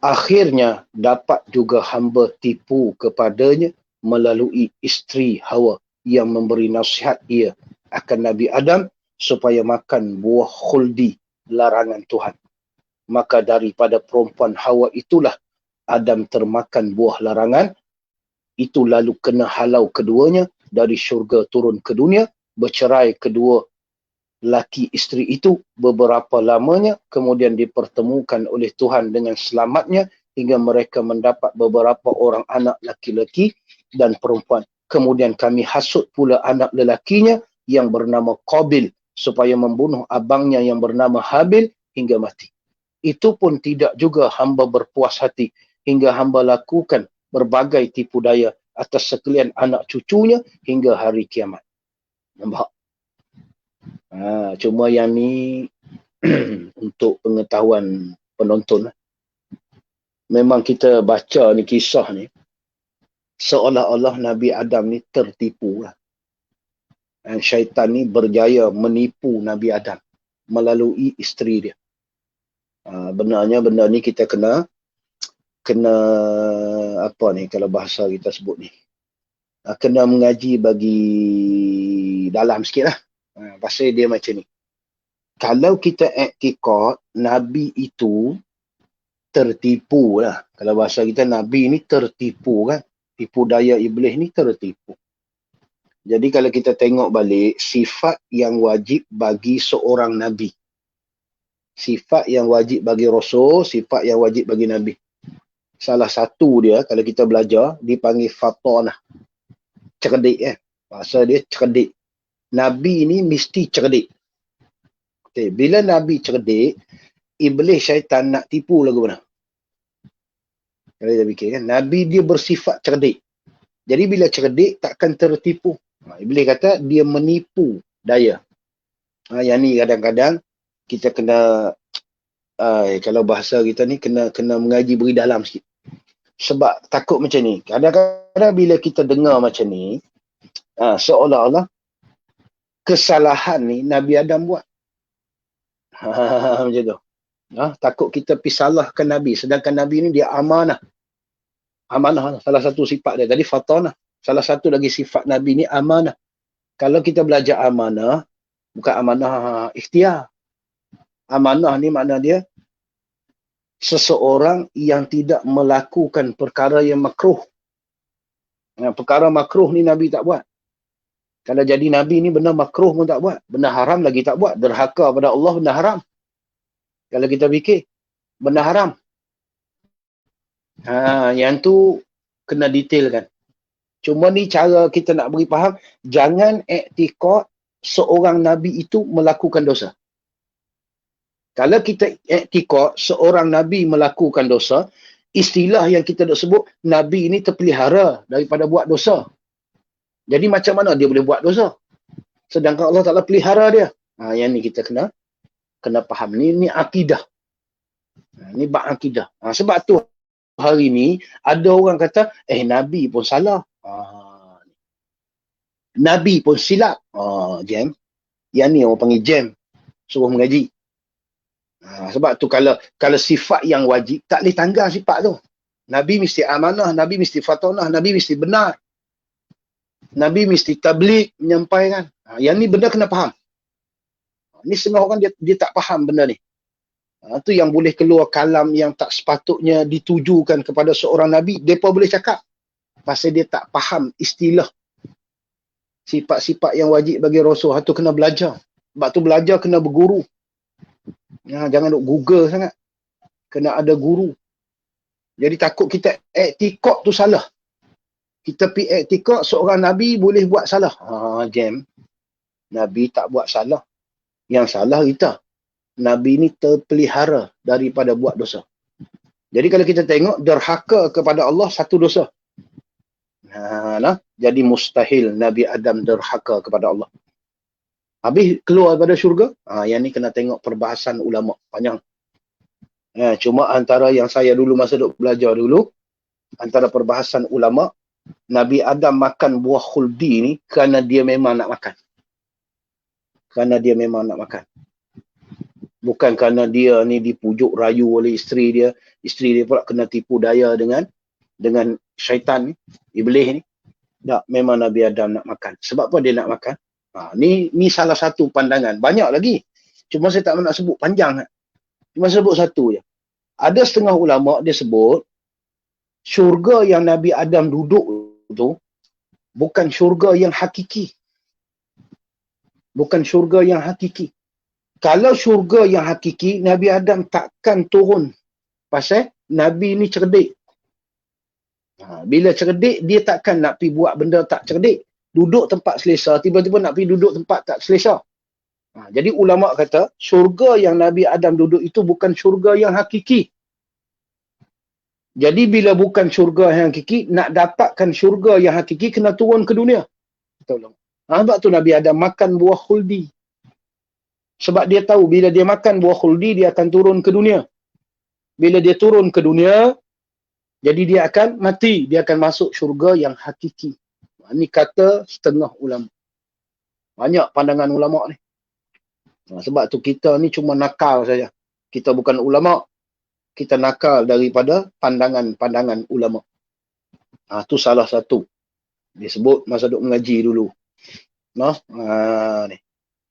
Akhirnya dapat juga hamba tipu kepadanya melalui isteri Hawa yang memberi nasihat ia akan Nabi Adam supaya makan buah khuldi, larangan Tuhan. Maka daripada perempuan Hawa itulah Adam termakan buah larangan. Itu lalu kena halau keduanya dari syurga turun ke dunia. Bercerai kedua laki isteri itu beberapa lamanya. Kemudian dipertemukan oleh Tuhan dengan selamatnya hingga mereka mendapat beberapa orang anak laki-laki dan perempuan. Kemudian kami hasut pula anak lelakinya yang bernama Qabil supaya membunuh abangnya yang bernama Habil hingga mati. Itu pun tidak juga hamba berpuas hati hingga hamba lakukan berbagai tipu daya atas sekalian anak cucunya hingga hari kiamat. Nampak? Cuma yang ni untuk pengetahuan penonton. Memang kita baca ni kisah ni, seolah-olah Nabi Adam ni tertipu lah. Dan syaitan ni berjaya menipu Nabi Adam melalui isteri dia. Benarnya benda ni kita kena apa ni kalau bahasa kita sebut ni, kena mengaji bagi dalam sikit lah. Pasal dia macam ni, kalau kita iktikad Nabi itu tertipu lah, kalau bahasa kita Nabi ni tertipu kan, tipu daya iblis ni tertipu. Jadi kalau kita tengok balik sifat yang wajib bagi seorang Nabi, sifat yang wajib bagi Rasul, sifat yang wajib bagi Nabi, salah satu dia kalau kita belajar dipanggil fatonah, cerdik kan. Bahasa dia cerdik. Nabi ni mesti cerdik. Okay. Bila Nabi cerdik, iblis syaitan nak tipu lagu mana? Kalau kita fikir kan, Nabi dia bersifat cerdik. Jadi bila cerdik takkan tertipu. Iblis kata dia menipu daya. Yang ni kadang-kadang kita kena kalau bahasa kita ni kena mengaji beri dalam sikit. Sebab takut macam ni. Kadang-kadang bila kita dengar macam ni, seolah-olah kesalahan ni Nabi Adam buat. Macam tu. Takut kita pergi salahkan Nabi. Sedangkan Nabi ni dia amanah. Amanah salah satu sifat dia. Tadi fatanah. Salah satu lagi sifat Nabi ni amanah. Kalau kita belajar amanah, bukan amanah ikhtiar. Amanah ni makna dia seseorang yang tidak melakukan perkara yang makruh. Perkara makruh ni Nabi tak buat. Kalau jadi Nabi ni benda makruh pun tak buat. Benda haram lagi tak buat. Derhaka pada Allah benda haram. Kalau kita fikir, benda haram. Yang tu kena detailkan. Cuma ni cara kita nak beri faham, jangan iktikad seorang Nabi itu melakukan dosa. Kalau kita iktikad seorang Nabi melakukan dosa, istilah yang kita nak sebut, Nabi ini terpelihara daripada buat dosa. Jadi macam mana dia boleh buat dosa? Sedangkan Allah Ta'ala pelihara dia. Yang ni kita kena faham. Ni akidah. Ni bab akidah. Sebab tu hari ni ada orang kata, Nabi pun salah. Nabi pun silap. Jam. Yang ni orang panggil jam. Suruh mengaji. Sebab tu kalau sifat yang wajib, tak boleh tanggal sifat tu. Nabi mesti amanah, Nabi mesti fatonah, Nabi mesti benar. Nabi mesti tabligh, menyampaikan. Yang ni benda kena faham. Ni setengah orang dia tak faham benda ni. Tu yang boleh keluar kalam yang tak sepatutnya ditujukan kepada seorang Nabi. Mereka boleh cakap. Pasal dia tak faham istilah. Sifat-sifat yang wajib bagi Rasul. Tu kena belajar. Sebab tu belajar kena berguru. Jangan duk Google sangat. Kena ada guru. Jadi takut kita iktikad tu salah. Kita pergi iktikad seorang Nabi boleh buat salah. Jam. Nabi tak buat salah. Yang salah kita. Nabi ni terpelihara daripada buat dosa. Jadi kalau kita tengok, derhaka kepada Allah satu dosa. Jadi mustahil Nabi Adam derhaka kepada Allah. Habis keluar daripada syurga. Yang ni kena tengok perbahasan ulama. Panjang. Cuma antara yang saya dulu masa duk belajar dulu, antara perbahasan ulama, Nabi Adam makan buah khuldi ni kerana dia memang nak makan. Kerana dia memang nak makan. Bukan kerana dia ni dipujuk rayu oleh isteri dia. Isteri dia pula kena tipu daya dengan syaitan ni, iblis ni. Tak, memang Nabi Adam nak makan. Sebab apa dia nak makan? Ni salah satu pandangan. Banyak lagi. Cuma saya tak nak sebut panjang. Cuma sebut satu je. Ada setengah ulama dia sebut, syurga yang Nabi Adam duduk tu, bukan syurga yang hakiki. Bukan syurga yang hakiki. Kalau syurga yang hakiki, Nabi Adam takkan turun. Pasal Nabi ni cerdik. Bila cerdik, dia takkan nak pergi buat benda tak cerdik. Duduk tempat selesa, tiba-tiba nak pergi duduk tempat tak selesa. Jadi ulama' kata, syurga yang Nabi Adam duduk itu bukan syurga yang hakiki. Jadi bila bukan syurga yang hakiki, nak dapatkan syurga yang hakiki, kena turun ke dunia. Sebab tu Nabi Adam makan buah khuldi. Sebab dia tahu bila dia makan buah khuldi, dia akan turun ke dunia. Bila dia turun ke dunia, jadi dia akan mati. Dia akan masuk syurga yang hakiki. Ini kata setengah ulama. Banyak pandangan ulama ni. Sebab tu kita ni cuma nakal saja. Kita bukan ulama. Kita nakal daripada pandangan-pandangan ulama. Tu salah satu. Dia sebut masa duk mengaji dulu. Ni.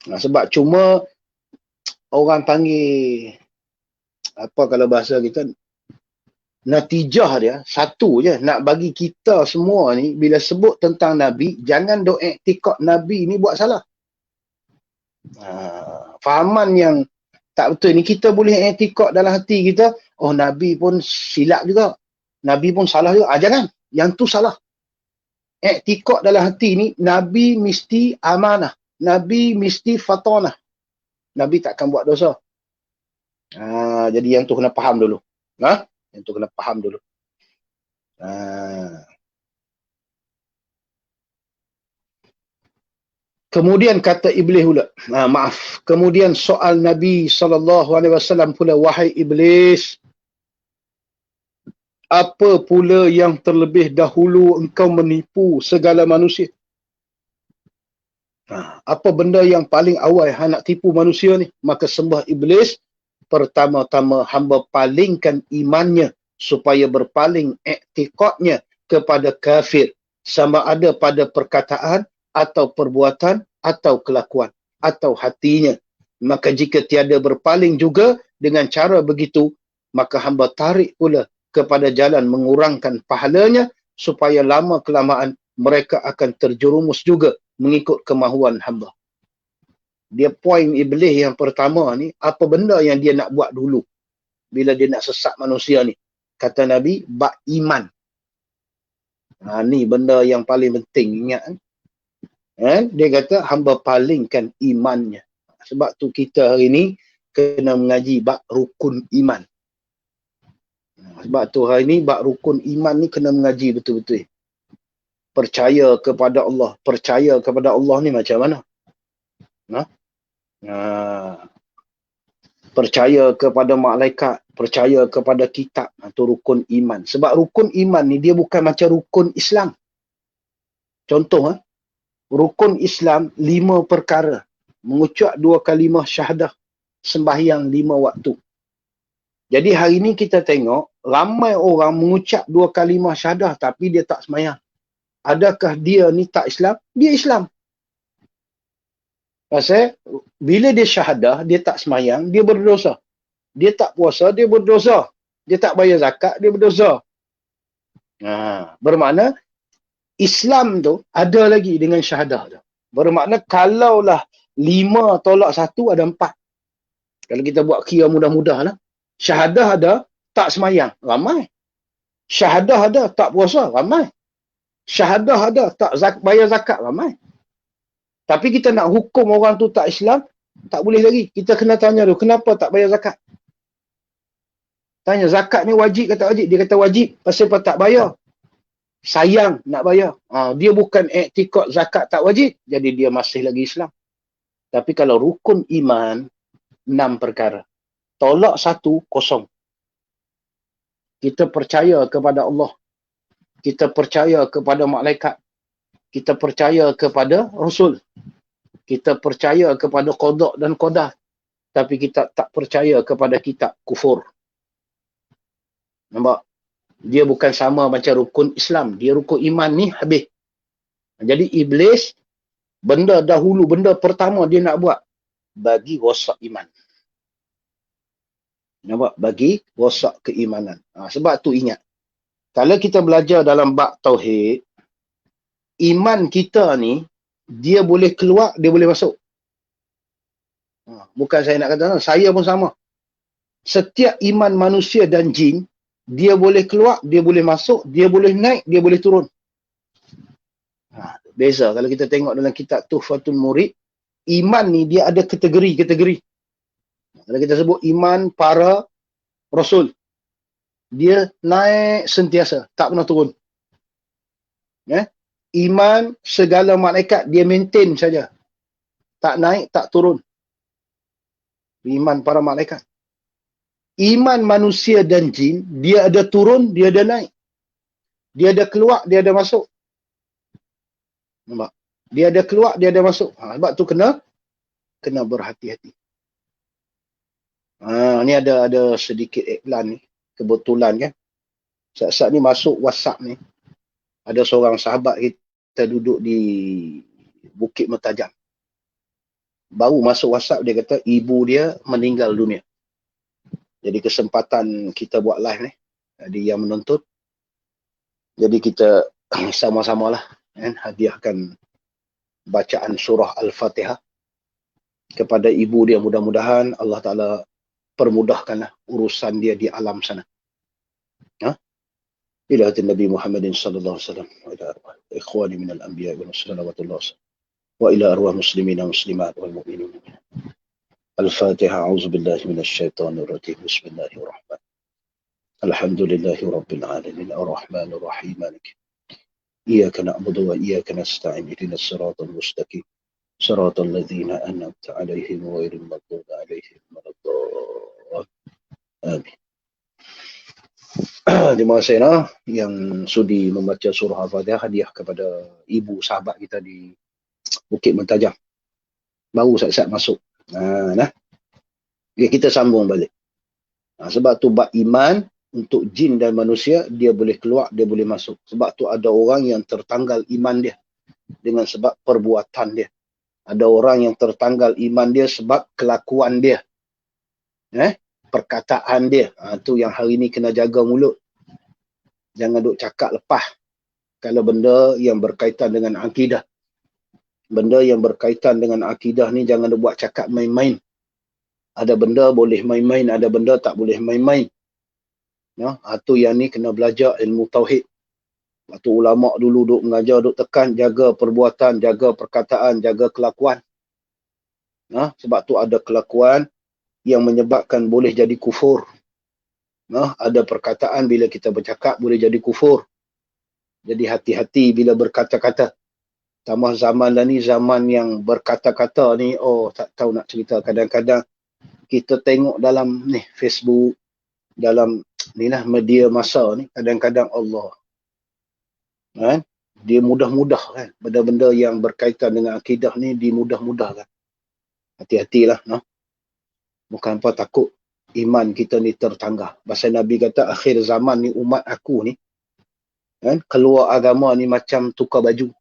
Sebab cuma orang panggil, apa kalau bahasa kita, natijah dia satu je. Nak bagi kita semua ni, bila sebut tentang Nabi, jangan duk iktikad Nabi ni buat salah. Fahaman yang tak betul ni, kita boleh iktikad dalam hati kita, oh Nabi pun silap juga, Nabi pun salah juga. Jangan, yang tu salah. Iktikad dalam hati ni, Nabi mesti amanah, Nabi mesti fatanah, Nabi takkan buat dosa. Jadi yang tu kena faham dulu. Yang tu kena faham dulu. Kemudian kata Iblis pula. Kemudian soal Nabi SAW pula, wahai Iblis, apa pula yang terlebih dahulu engkau menipu segala manusia? Apa benda yang paling awal nak tipu manusia ni? Maka sembah Iblis, pertama-tama hamba palingkan imannya supaya berpaling iktikadnya kepada kafir, sama ada pada perkataan atau perbuatan atau kelakuan atau hatinya. Maka jika tiada berpaling juga dengan cara begitu, maka hamba tarik pula kepada jalan mengurangkan pahalanya, supaya lama-kelamaan mereka akan terjerumus juga mengikut kemahuan hamba. Dia poin Iblis yang pertama ni, apa benda yang dia nak buat dulu bila dia nak sesat manusia ni? Kata Nabi, bak iman. Ni benda yang paling penting, ingat. Dia kata hamba palingkan imannya. Sebab tu kita hari ni kena mengaji bak rukun iman. Sebab tu hari ni bak rukun iman ni kena mengaji betul-betul. Percaya kepada Allah. Percaya kepada Allah ni macam mana? Percaya kepada malaikat, percaya kepada kitab, itu rukun iman. Sebab rukun iman ni dia bukan macam rukun Islam. Contoh, rukun Islam 5 perkara. Mengucap 2 kalimah syahadah, sembahyang 5 waktu. Jadi hari ni kita tengok ramai orang mengucap 2 kalimah syahadah tapi dia tak sembahyang. Adakah dia ni tak Islam? Dia Islam. Pasal bila dia syahadah, dia tak sembahyang, dia berdosa. Dia tak puasa, dia berdosa. Dia tak bayar zakat, dia berdosa. Bermakna Islam tu ada lagi dengan syahadah tu. Bermakna kalaulah 5 tolak 1 ada 4. Kalau kita buat kira mudah-mudah lah. Syahadah ada, tak sembahyang, ramai. Syahadah ada, tak puasa, ramai. Syahadah ada, tak bayar zakat, ramai. Tapi kita nak hukum orang tu tak Islam, tak boleh lagi. Kita kena tanya dulu, kenapa tak bayar zakat? Tanya, zakat ni wajib ke tak wajib? Dia kata wajib, pasal apa tak bayar? Sayang nak bayar. Dia bukan iktikad zakat tak wajib, jadi dia masih lagi Islam. Tapi kalau rukun iman, 6 perkara. Tolak 1, kosong. Kita percaya kepada Allah. Kita percaya kepada malaikat. Kita percaya kepada Rasul. Kita percaya kepada qada dan qadar. Tapi kita tak percaya kepada kitab, kufur. Nampak? Dia bukan sama macam rukun Islam. Dia rukun iman ni habis. Jadi Iblis, benda dahulu, benda pertama dia nak buat, bagi rosak iman. Nampak? Bagi rosak keimanan. Sebab tu ingat, kalau kita belajar dalam bab tauhid, iman kita ni, dia boleh keluar, dia boleh masuk. Bukan saya nak kata, saya pun sama. Setiap iman manusia dan jin, Dia boleh keluar, dia boleh masuk, dia boleh naik, dia boleh turun. Beza. Kalau kita tengok dalam kitab Tuhfatul Murid, iman ni dia ada kategori-kategori. Kalau kita sebut iman para Rasul, dia naik sentiasa, tak pernah turun. Iman segala malaikat, dia maintain saja. Tak naik, tak turun. Iman para malaikat. Iman manusia dan jin, dia ada turun, dia ada naik. Dia ada keluar, dia ada masuk. Nampak? Dia ada keluar, dia ada masuk. Sebab tu kena berhati-hati. Ni ada sedikit iklan ni. Kebetulan kan. Saat-saat ni masuk WhatsApp ni. Ada seorang sahabat kita duduk di Bukit Mertajam. Baru masuk WhatsApp, dia kata ibu dia meninggal dunia. Jadi kesempatan kita buat live ni. Jadi yang menonton. Jadi kita sama-sama lah hadiahkan bacaan surah Al-Fatihah kepada ibu dia. Mudah-mudahan Allah Ta'ala permudahkanlah urusan dia di alam sana. Ila hati Nabi Muhammadin sallallahu alaihi wasallam wa ila ikhwani minal anbiya wal salawatullah wa ila arwah muslimin wa muslimat wal mu'minin. Al-Fatihah. A'udzu billahi minasy syaithanir rajim. Bismillahirrahmanirrahim. Alhamdulillahi rabbil alamin arrahmanir rahim maliki iyyaka na'budu wa iyyaka nasta'in ihdinas siratal mustaqim siratal ladzina an'amta 'alaihim ghairil maghdubi 'alaihim waladdallin. Amin. Terima kasih yang sudi membaca surah Al-Fatihah, hadiah kepada ibu sahabat kita di Bukit Mertajam. Baru saat-saat masuk. Okay, kita sambung balik. Sebab tu bab iman untuk jin dan manusia, dia boleh keluar, dia boleh masuk. Sebab tu ada orang yang tertanggal iman dia dengan sebab perbuatan dia. Ada orang yang tertanggal iman dia sebab kelakuan dia. Perkataan dia. Tu yang hari ni kena jaga mulut. Jangan duk cakap lepas. Kalau benda yang berkaitan dengan akidah. Benda yang berkaitan dengan akidah ni jangan duk buat cakap main-main. Ada benda boleh main-main, ada benda tak boleh main-main. Tu yang ni kena belajar ilmu tauhid. Waktu ulama' dulu duk mengajar, duk tekan, jaga perbuatan, jaga perkataan, jaga kelakuan. Sebab tu ada kelakuan yang menyebabkan boleh jadi kufur. Ada perkataan bila kita bercakap boleh jadi kufur. Jadi hati-hati bila berkata-kata. Tambah zaman dah ni, zaman yang berkata-kata ni, tak tahu nak cerita. Kadang-kadang kita tengok dalam ni Facebook, dalam ni lah media masa ni, kadang-kadang Allah. Dia mudah-mudah kan. Benda-benda yang berkaitan dengan akidah ni dimudah-mudahkan. Hati-hatilah. Bukan apa takut iman kita ni tertanggal. Pasal Nabi kata akhir zaman ni umat aku ni keluar agama ni macam tukar baju.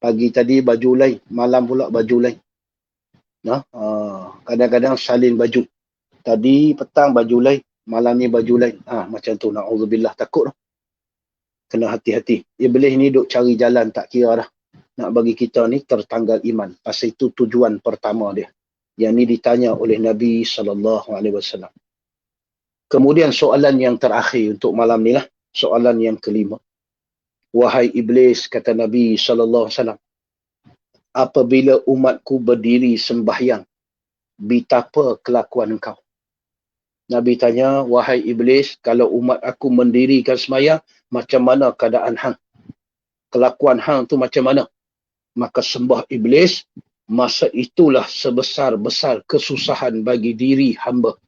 Pagi tadi baju lain, malam pula baju lain. Kadang-kadang salin baju. Tadi petang baju lain, malam ni baju lain. Macam tu, na'udzubillah, takut. Kena hati-hati. Iblis ni duk cari jalan tak kira dah. Nak bagi kita ni tertanggal iman. Pasal itu tujuan pertama dia. Yang ni ditanya oleh Nabi SAW. Kemudian soalan yang terakhir untuk malam ni lah. Soalan yang kelima. Wahai Iblis, kata Nabi SAW. Apabila umatku berdiri sembahyang, betapa kelakuan engkau? Nabi tanya, wahai Iblis, kalau umat aku mendirikan sembahyang, macam mana keadaan hang? Kelakuan hang tu macam mana? Maka sembah Iblis, masa itulah sebesar-besar kesusahan bagi diri hamba.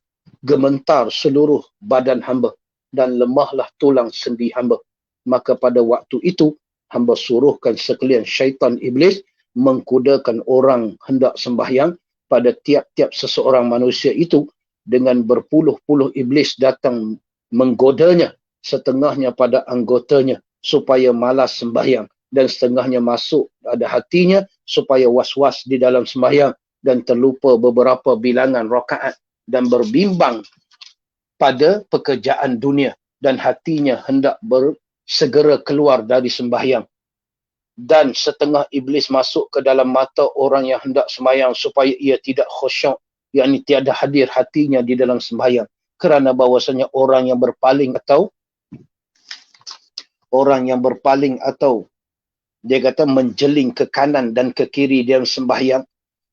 Gementar seluruh badan hamba dan lemahlah tulang sendi hamba. Maka pada waktu itu, hamba suruhkan sekalian syaitan iblis mengkudakan orang hendak sembahyang pada tiap-tiap seseorang manusia itu dengan berpuluh-puluh iblis datang menggodanya, setengahnya pada anggotanya supaya malas sembahyang dan setengahnya masuk pada hatinya supaya was-was di dalam sembahyang dan terlupa beberapa bilangan rakaat dan berbimbang pada pekerjaan dunia dan hatinya hendak segera keluar dari sembahyang. Dan setengah iblis masuk ke dalam mata orang yang hendak sembahyang supaya ia tidak khusyuk, yakni tiada hadir hatinya di dalam sembahyang. kerana bahawasanya orang yang berpaling atau dia kata menjeling ke kanan dan ke kiri dalam sembahyang,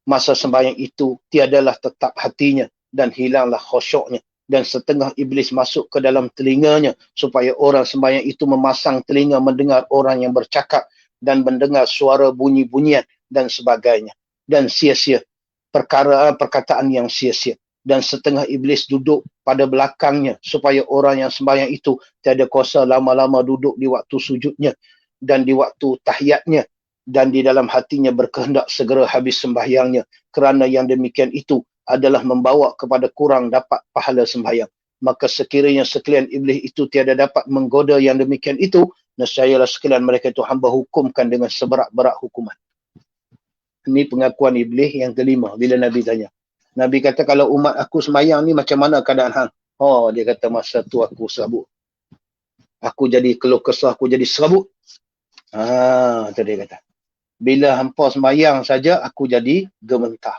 masa sembahyang itu tiadalah tetap hatinya dan hilanglah khusyuknya, dan setengah iblis masuk ke dalam telinganya supaya orang sembahyang itu memasang telinga mendengar orang yang bercakap dan mendengar suara bunyi-bunyian dan sebagainya, dan sia-sia perkataan yang sia-sia. Dan setengah iblis duduk pada belakangnya supaya orang yang sembahyang itu tiada kuasa lama-lama duduk di waktu sujudnya dan di waktu tahiyatnya, dan di dalam hatinya berkehendak segera habis sembahyangnya, kerana yang demikian itu adalah membawa kepada kurang dapat pahala sembahyang. Maka sekiranya sekalian iblis itu tiada dapat menggoda yang demikian itu, nescayalah sekalian mereka itu hamba hukumkan dengan seberat-berat hukuman. Ini pengakuan iblis yang kelima bila Nabi tanya. Nabi kata, kalau umat aku sembahyang ni macam mana keadaan hang? Oh, dia kata, masa tu aku serabut. Aku jadi keluh kesah, aku jadi serabut. Tu dia kata. Bila hampa sembahyang saja, aku jadi gementar.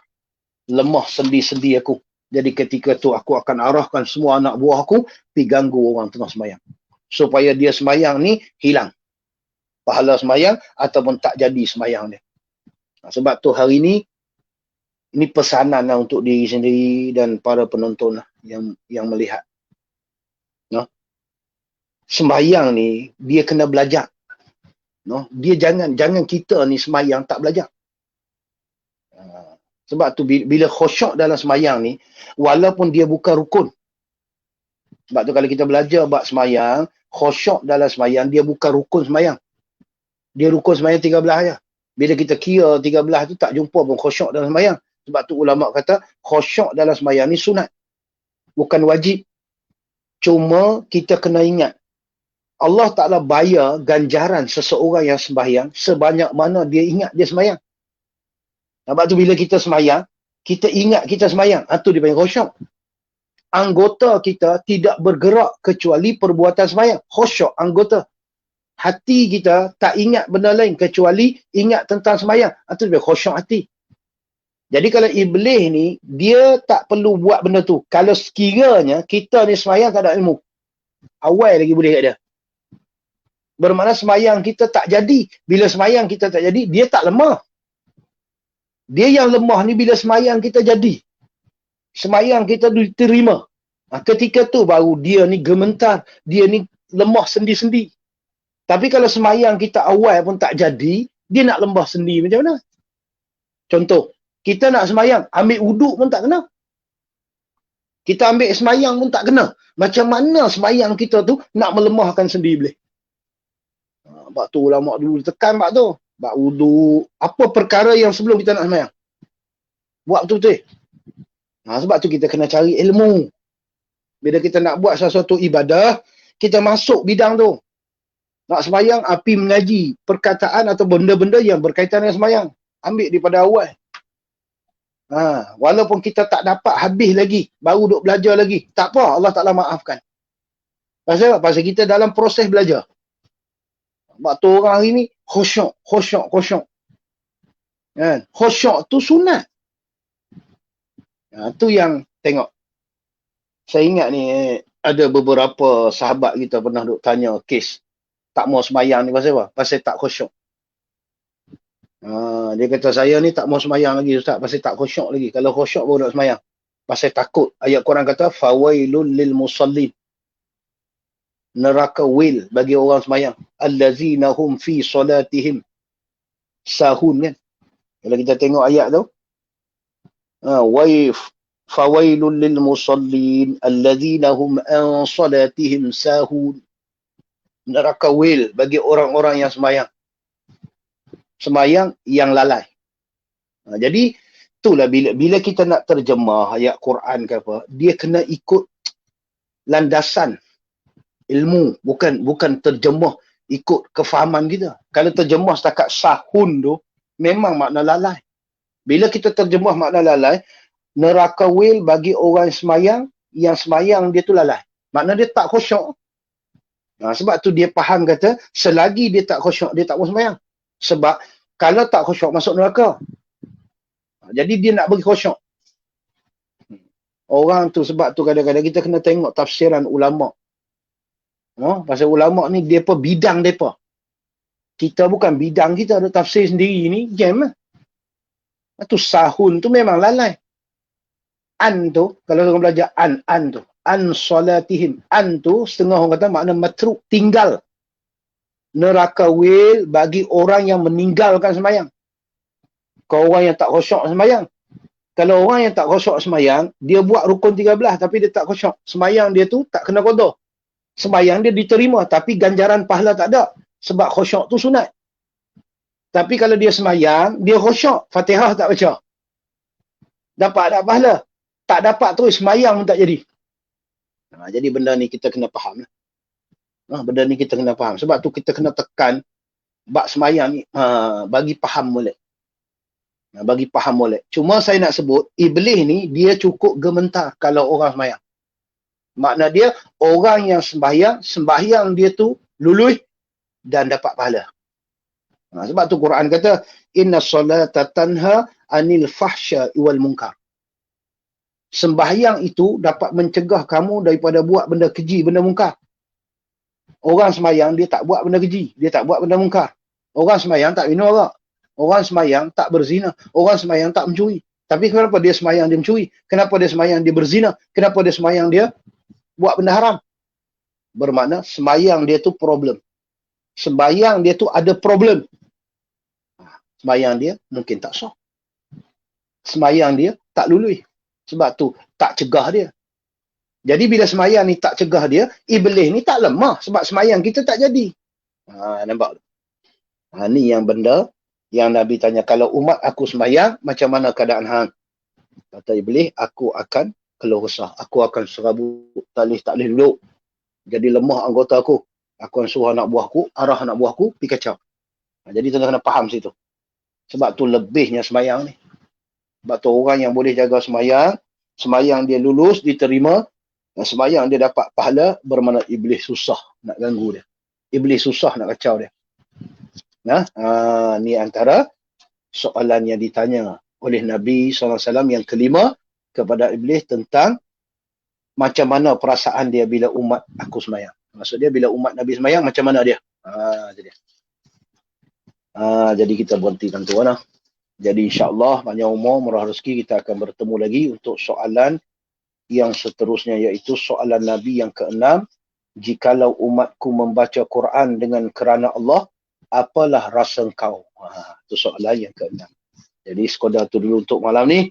Lemah sendi-sendi aku. Jadi ketika tu aku akan arahkan semua anak buah aku pergi ganggu orang tengah sembahyang. Supaya dia sembahyang ni hilang pahala sembahyang ataupun tak jadi sembahyang dia. Sebab tu hari ini pesanan lah untuk diri sendiri dan para penonton lah yang melihat. No? Sembahyang ni dia kena belajar. No? Dia jangan kita ni sembahyang tak belajar. Sebab tu bila khusyuk dalam sembahyang ni, walaupun dia bukan rukun. Sebab tu kalau kita belajar bab sembahyang, khusyuk dalam sembahyang dia bukan rukun sembahyang. Dia rukun sembahyang 13 aja. Bila kita kira 13 tu tak jumpa pun khusyuk dalam sembahyang. Sebab tu ulama kata khusyuk dalam sembahyang ni sunat. Bukan wajib. Cuma kita kena ingat, Allah Ta'ala bayar ganjaran seseorang yang sembahyang sebanyak mana dia ingat dia sembahyang. Sebab tu bila kita sembahyang, kita ingat kita sembahyang. Itu dia panggil khusyuk. Anggota kita tidak bergerak kecuali perbuatan sembahyang. Khusyuk anggota. Hati kita tak ingat benda lain kecuali ingat tentang sembahyang. Itu dia panggil khusyuk hati. Jadi kalau iblis ni, dia tak perlu buat benda tu. Kalau sekiranya kita ni sembahyang tak ada ilmu. Awal lagi boleh kat dia. Bermakna sembahyang kita tak jadi. Bila sembahyang kita tak jadi, dia tak lemah. Dia yang lemah ni bila sembahyang kita jadi. Sembahyang kita diterima. Ketika tu baru dia ni gementar. Dia ni lemah sendi-sendi. Tapi kalau sembahyang kita awal pun tak jadi, dia nak lembah sendi macam mana? Contoh, kita nak sembahyang, ambil wuduk pun tak kena. Kita ambil sembahyang pun tak kena. Macam mana sembahyang kita tu nak melemahkan sendi boleh? Sebab tu ulama dulu tekan bab tu. Bab wuduk. Apa perkara yang sebelum kita nak sembahyang? Buat betul-betul. Sebab tu kita kena cari ilmu. Bila kita nak buat sesuatu ibadah, kita masuk bidang tu. Nak sembahyang, api mengaji perkataan atau benda-benda yang berkaitan dengan sembahyang. Ambil daripada awal. Walaupun kita tak dapat habis lagi, baru duk belajar lagi. Tak apa, Allah Ta'ala maafkan. Pasal apa? Pasal kita dalam proses belajar. Sebab tu orang hari ni, khusyuk. Khusyuk tu sunat. Tu yang tengok. Saya ingat ni, ada beberapa sahabat kita pernah duk tanya kes tak mau sembahyang ni pasal apa? Pasal tak khusyuk. Dia kata, saya ni tak mau sembahyang lagi Ustaz, pasal tak khusyuk lagi. Kalau khusyuk baru nak sembahyang. Pasal takut. Ayat Quran kata, fawailul lil musallin. Neraka wil bagi orang sembahyang. Allazina hum fi solatihim sahun kan. Kalau kita tengok ayat tu, fawailul lil musallin allazina hum an solatihim sahun. Neraka wil bagi orang-orang yang sembahyang. Sembahyang yang lalai. Jadi itulah bila kita nak terjemah ayat Quran ke apa, dia kena ikut landasan ilmu, bukan terjemah ikut kefahaman kita. Kalau terjemah setakat sahun tu, memang makna lalai. Bila kita terjemah makna lalai, neraka wil bagi orang yang sembahyang dia tu lalai. Makna dia tak khusyuk. Sebab tu dia faham kata, selagi dia tak khusyuk, dia tak mau sembahyang. Sebab kalau tak khusyuk masuk neraka. Jadi dia nak bagi khusyuk. Orang tu sebab tu kadang-kadang kita kena tengok tafsiran ulama'. Pasal ulama' ni depa bidang depa. Kita bukan bidang kita, ada tafsir sendiri ni, jam lah. Tu sahun tu memang lalai. An tu, kalau orang belajar an tu. An solatihim. An tu, setengah orang kata makna matruk, tinggal. Neraka wil bagi orang yang meninggalkan sembahyang. Kalau orang yang tak khusyuk sembahyang. Kalau orang yang tak khusyuk sembahyang, dia buat rukun 13 tapi dia tak khusyuk. Sembahyang dia tu tak kena qada. Sembahyang dia diterima tapi ganjaran pahala tak ada. Sebab khusyuk tu sunat. Tapi kalau dia sembahyang, dia khusyuk, Fatihah tak baca. Dapat tak pahala? Tak dapat terus, sembahyang pun tak jadi. Jadi benda ni kita kena faham. Benda ni kita kena faham. Sebab tu kita kena tekan bab sembahyang ni, bagi faham molek. Bagi faham molek. Cuma saya nak sebut, iblis ni dia cukup gementar kalau orang sembahyang. Makna dia, orang yang sembahyang dia tu luluh dan dapat pahala. Sebab tu Quran kata, inna solata tanha anil fahsya wal munkar. Sembahyang itu dapat mencegah kamu daripada buat benda keji, benda mungkar. Orang sembahyang dia tak buat benda keji, dia tak buat benda mungkar. Orang sembahyang tak minum arak. Orang sembahyang tak berzina. Orang sembahyang tak mencuri. Tapi kenapa dia sembahyang dia mencuri? Kenapa dia sembahyang dia berzina? Kenapa dia sembahyang dia buat benda haram? Bermakna sembahyang dia tu problem. Sembahyang dia tu ada problem. Sembahyang dia mungkin tak sah. Sembahyang dia tak lului. Sebab tu tak cegah dia. Jadi bila sembahyang ni tak cegah dia, iblis ni tak lemah sebab sembahyang kita tak jadi. Nampak? Ni yang benda yang Nabi tanya, kalau umat aku sembahyang, macam mana keadaan hang? Kata iblis, aku akan keluh kesah. Aku akan serabut, tak boleh duduk. Jadi lemah anggota aku. Aku akan suruh anak buahku, arah anak buahku, pergi kacau. Jadi tuan kena faham situ. Sebab tu lebihnya sembahyang ni. Sebab tu orang yang boleh jaga sembahyang dia lulus, diterima, dan sembahyang dia dapat pahala, bermakna iblis susah nak ganggu dia. Iblis susah nak kacau dia. Ni antara soalan yang ditanya oleh Nabi SAW yang kelima kepada iblis tentang macam mana perasaan dia bila umat aku sembahyang. Maksud dia bila umat Nabi sembahyang, macam mana dia? Jadi kita berhentikan tu. Jadi insyaAllah panjang umur, murah rezeki, kita akan bertemu lagi untuk soalan yang seterusnya, iaitu soalan Nabi yang ke-6. Jikalau umatku membaca Quran dengan kerana Allah, apalah rasa engkau? Itu soalan yang ke-6. Jadi sekadar tu dulu untuk malam ni.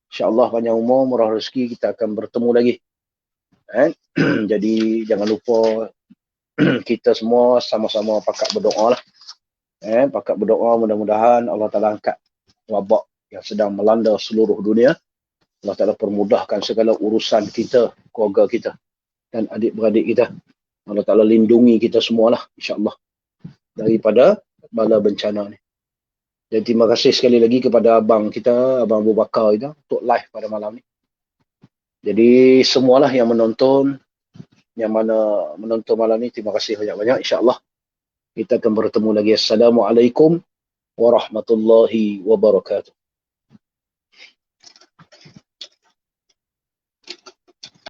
InsyaAllah panjang umur, murah rezeki, kita akan bertemu lagi. Jadi jangan lupa kita semua sama-sama pakat berdoa lah. Pakat berdoa, mudah-mudahan Allah Ta'ala angkat wabak yang sedang melanda seluruh dunia. Allah Ta'ala permudahkan segala urusan kita, keluarga kita dan adik-beradik kita. Allah Ta'ala lindungi kita semualah, insyaAllah, daripada bala bencana ni. Dan terima kasih sekali lagi kepada abang kita, Abang Abu Bakar kita, untuk live pada malam ni. Jadi semualah yang menonton, yang mana menonton malam ni, terima kasih banyak-banyak. InsyaAllah kita akan bertemu lagi. Assalamualaikum warahmatullahi wabarakatuh.